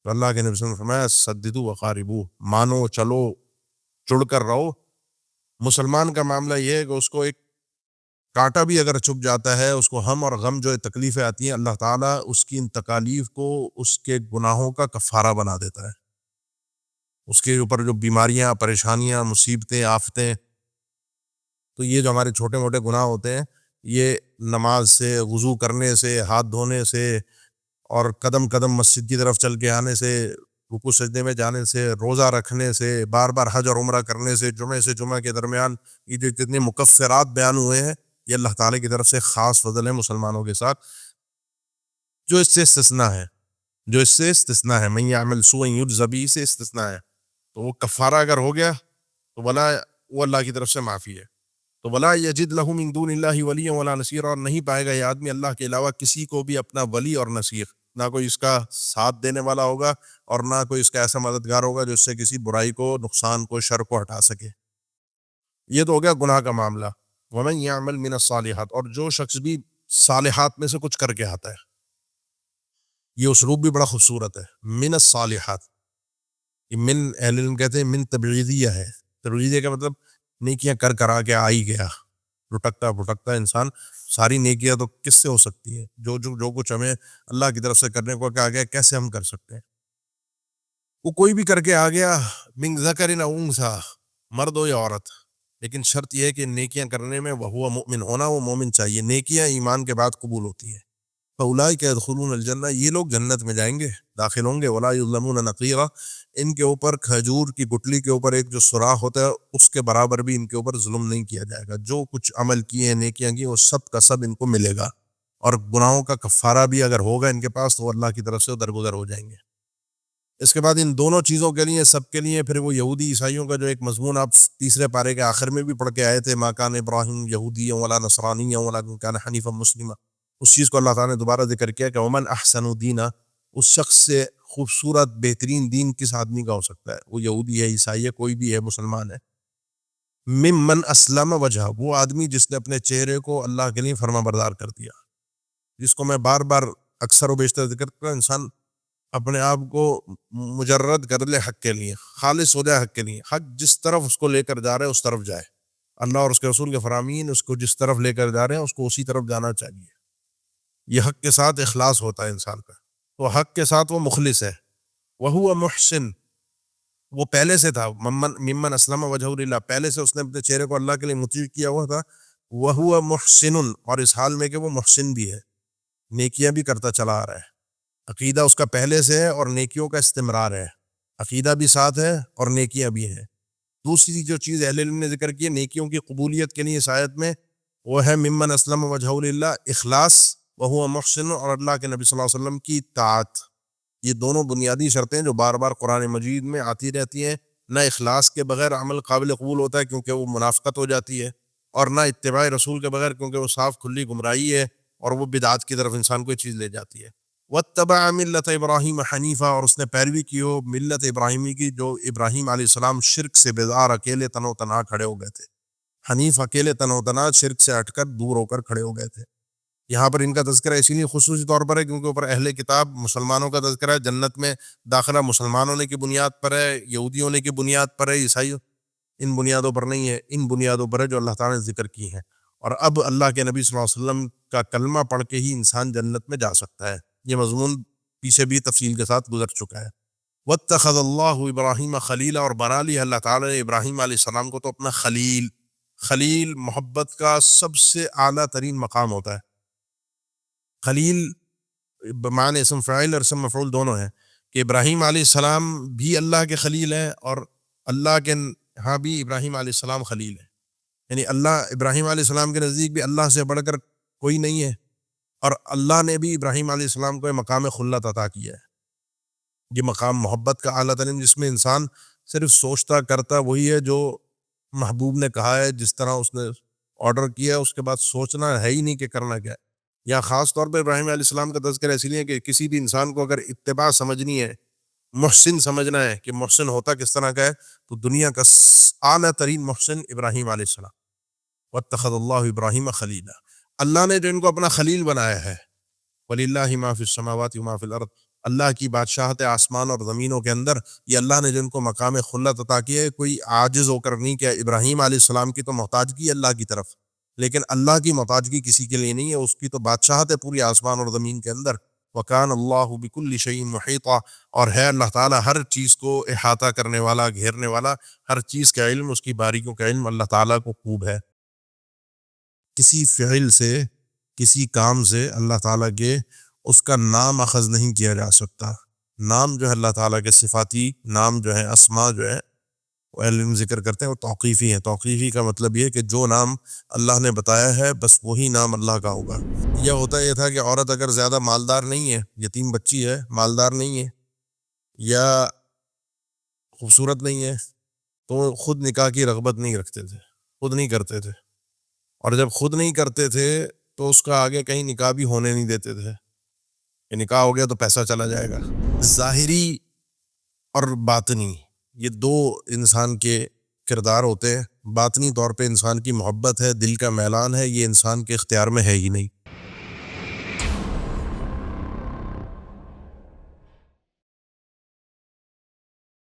تو اللہ کے نبی صلی اللہ علیہ وسلم نے فرمایا سددوا وقاربوا، مانو، چلو، جڑ کر رہو۔ مسلمان کا معاملہ یہ ہے کہ اس کو ایک کانٹا بھی اگر چھپ جاتا ہے، اس کو ہم اور غم جو تکلیفیں آتی ہیں، اللہ تعالیٰ اس کی ان تکالیف کو اس کے گناہوں کا کفارہ بنا دیتا ہے۔ اس کے اوپر جو بیماریاں، پریشانیاں، مصیبتیں، آفتیں، تو یہ جو ہمارے چھوٹے موٹے گناہ ہوتے ہیں، یہ نماز سے، وضو کرنے سے، ہاتھ دھونے سے، اور قدم قدم مسجد کی طرف چل کے آنے سے، رکوع سجدے میں جانے سے، روزہ رکھنے سے، بار بار حج اور عمرہ کرنے سے جمعہ کے درمیان، یہ جو کتنے مکفرات بیان ہوئے ہیں، یہ اللہ تعالیٰ کی طرف سے خاص فضل ہے مسلمانوں کے ساتھ، جو اس سے استثناء ہے، من یعمل سوءا یجز بہ سے استثناء ہے، تو وہ کفارہ اگر ہو گیا تو ولا وہ اللہ کی طرف سے معافی ہے۔ تو ولا یجد لہ من دون اللہ ولیا ولا نصیرا، اور نہیں پائے گا یہ آدمی اللہ کے علاوہ کسی کو بھی اپنا ولی اور نصیر، نہ کوئی اس کا ساتھ دینے والا ہوگا اور نہ کوئی اس کا ایسا مددگار ہوگا جو اس سے کسی برائی کو، نقصان کو، شر کو ہٹا سکے۔ یہ تو ہو گیا گناہ کا معاملہ۔ ومن یعمل من الصالحات، اور جو شخص بھی صالحات میں سے کچھ کر کے آتا ہے، یہ اسلوب بھی بڑا خوبصورت ہے، من الصالحات۔ یہ من اہل علم کہتے ہیں من تبعیدیہ ہے۔ تبعیدیہ کا مطلب نیکیاں کر کرا کے آ ہی گیا، لٹکتا پھٹکتا انسان، ساری نیکیاں تو کس سے ہو سکتی ہیں؟ جو کچھ ہمیں اللہ کی طرف سے کرنے کو کہا گیا، کیسے ہم کر سکتے ہیں؟ وہ کوئی بھی کر کے آ گیا، من ذکر او انثی، مرد ہو یا عورت، لیکن شرط یہ ہے کہ نیکیاں کرنے میں وہو مؤمن ہونا، وہ مومن چاہیے۔ نیکیاں ایمان کے بعد قبول ہوتی ہیں۔ فاولئک یدخلون الجنہ، یہ لوگ جنت میں جائیں گے، داخل ہوں گے۔ ولا یظلمون نقیرا، ان کے اوپر کھجور کی گٹلی کے اوپر ایک جو سوراخ ہوتا ہے اس کے برابر بھی ان کے اوپر ظلم نہیں کیا جائے گا۔ جو کچھ عمل کیے ہیں، نیکیاں کی، وہ سب کا سب ان کو ملے گا، اور گناہوں کا کفارہ بھی اگر ہوگا ان کے پاس تو اللہ کی طرف سے درگزر ہو جائیں گے۔ اس کے بعد ان دونوں چیزوں کے لیے، سب کے لیے، پھر وہ یہودی عیسائیوں کا جو ایک مضمون آپ تیسرے پارے کے آخر میں بھی پڑھ کے آئے تھے، ما کان ابراہیم یہودیا ولا نصرانیا ولکن کان حنیفا مسلما، اس چیز کو اللہ تعالیٰ نے دوبارہ ذکر کیا کہ ومن احسن دینا، اس شخص سے خوبصورت بہترین دین کس آدمی کا ہو سکتا ہے؟ وہ یہودی ہے، عیسائی ہے، کوئی بھی ہے، مسلمان ہے۔ ممن اسلم وجہ، وہ آدمی جس نے اپنے چہرے کو اللہ کے لیے فرما بردار کر دیا، جس کو میں بار بار اکثر و بیشتر ذکر کرتا ہوں، انسان اپنے آپ کو مجرد کر لے حق کے لیے، خالص ہو جائے حق کے لیے، حق جس طرف اس کو لے کر جا رہے ہیں اس طرف جائے، اللہ اور اس کے رسول کے فرامین اس کو جس طرف لے کر جا رہے ہیں اس کو اسی طرف جانا چاہیے۔ یہ حق کے ساتھ اخلاص ہوتا ہے انسان کا، تو حق کے ساتھ وہ مخلص ہے۔ وہو محسن، وہ پہلے سے تھا، ممن اسلم وجہ للہ، پہلے سے اس نے اپنے چہرے کو اللہ کے لیے مطیع کیا ہوا تھا۔ وہو محسن، اور اس حال میں کہ وہ محسن بھی ہے، نیکیاں بھی کرتا چلا آ رہا ہے، عقیدہ اس کا پہلے سے ہے اور نیکیوں کا استمرار ہے، عقیدہ بھی ساتھ ہے اور نیکیاں بھی ہیں۔ دوسری جو چیز اہل علم نے ذکر کی ہے نیکیوں کی قبولیت کے لیے اس آیت میں، وہ ہے ممن اسلم وجہ للہ، اخلاص، وہو محسن، اور اللہ کے نبی صلی اللہ علیہ وسلم کی اطاعت۔ یہ دونوں بنیادی شرطیں جو بار بار قرآن مجید میں آتی رہتی ہیں۔ نہ اخلاص کے بغیر عمل قابل قبول ہوتا ہے کیونکہ وہ منافقت ہو جاتی ہے، اور نہ اتباع رسول کے بغیر کیونکہ وہ صاف کھلی گمراہی ہے اور وہ بدعات کی طرف انسان کو یہ چیز لے جاتی ہے۔ واتبع ملت ابراہیم حنیفا، اور اس نے پیروی کی ہو ملت ابراہیمی کی، جو ابراہیم علیہ السلام شرک سے بیزار، اکیلے تن و تنہا کھڑے ہو گئے تھے۔ حنیف اکیلے تن و تنہا شرک سے ہٹ کر دور ہو کر کھڑے ہو گئے تھے۔ یہاں پر ان کا تذکرہ اسی لیے خصوصی طور پر ہے کیونکہ اوپر اہل کتاب مسلمانوں کا تذکرہ ہے، جنت میں داخلہ مسلمان ہونے کی بنیاد پر ہے، یہودی ہونے کی بنیاد پر ہے، عیسائی ان بنیادوں پر نہیں ہے، ان بنیادوں پر ہے جو اللہ تعالیٰ نے ذکر کی ہیں۔ اور اب اللہ کے نبی صلی اللہ علیہ وسلم کا کلمہ پڑھ کے ہی انسان جنت میں جا سکتا ہے۔ یہ مضمون پیچھے بھی تفصیل کے ساتھ گزر چکا ہے۔ واتخذ اللہ ابراہیم خلیلا، اور بنا لیا اللہ تعالیٰ نے ابراہیم علیہ السلام کو تو اپنا خلیل۔ خلیل محبت کا سب سے اعلیٰ ترین مقام ہوتا ہے۔ خلیل بمعنی اسم فاعل اور اسم مفعول دونوں ہیں، کہ ابراہیم علیہ السلام بھی اللہ کے خلیل ہیں اور اللہ کے ہاں بھی ابراہیم علیہ السلام خلیل ہے، یعنی اللہ ابراہیم علیہ السلام کے نزدیک بھی اللہ سے بڑھ کر کوئی نہیں ہے، اور اللہ نے بھی ابراہیم علیہ السلام کو مقام خلت عطا کیا ہے۔ یہ مقام محبت کا اعلیٰ ترین، جس میں انسان صرف سوچتا کرتا وہی ہے جو محبوب نے کہا ہے، جس طرح اس نے آرڈر کیا ہے، اس کے بعد سوچنا ہے ہی نہیں کہ کرنا کیا ہے۔ یا خاص طور پہ ابراہیم علیہ السلام کا تذکرہ اس لیے کہ کسی بھی انسان کو اگر اتباع سمجھنی ہے، محسن سمجھنا ہے کہ محسن ہوتا کس طرح کا ہے، تو دنیا کا اعلیٰ ترین محسن ابراہیم علیہ السلام۔ واتخذ اللہ ابراہیم خلیلا، اللہ نے جو ان کو اپنا خلیل بنایا ہے۔ وَلِلَّهِ مَا فِي السَّمَاوَاتِ وَمَا فِي الْأَرْضِ، اللہ کی بادشاہت آسمان اور زمینوں کے اندر، یہ اللہ نے جو ان کو مقام خلت عطا کیا ہے، کوئی عاجز ہو کر نہیں کیا۔ ابراہیم علیہ السلام کی تو محتاجگی ہے اللہ کی طرف، لیکن اللہ کی محتاجگی کسی کے لیے نہیں ہے، اس کی تو بادشاہت ہے پوری آسمان اور زمین کے اندر۔ وَكَانَ اللَّهُ بِكُلِّ شَيْءٍ مُحِيطًا، اور ہے اللہ تعالیٰ ہر چیز کو احاطہ کرنے والا، گھیرنے والا، ہر چیز کا علم، اس کی باریکیوں کا علم اللہ تعالیٰ کو خوب ہے۔ کسی فعل سے، کسی کام سے اللہ تعالیٰ کے اس کا نام اخذ نہیں کیا جا سکتا۔ نام جو ہے اللہ تعالیٰ کے صفاتی نام جو ہے، اسماء جو ہے، وہ علم ذکر کرتے ہیں، وہ توقیفی ہیں۔ توقیفی کا مطلب یہ ہے کہ جو نام اللہ نے بتایا ہے بس وہی نام اللہ کا ہوگا۔ یہ ہوتا یہ تھا کہ عورت اگر زیادہ مالدار نہیں ہے، یتیم بچی ہے، مالدار نہیں ہے، یا خوبصورت نہیں ہے، تو خود نکاح کی رغبت نہیں رکھتے تھے، خود نہیں کرتے تھے، اور جب خود نہیں کرتے تھے تو اس کا آگے کہیں نکاح بھی ہونے نہیں دیتے تھے کہ نکاح ہو گیا تو پیسہ چلا جائے گا۔ ظاہری اور باطنی یہ دو انسان کے کردار ہوتے ہیں۔ باطنی طور پہ انسان کی محبت ہے، دل کا میلان ہے، یہ انسان کے اختیار میں ہے ہی نہیں۔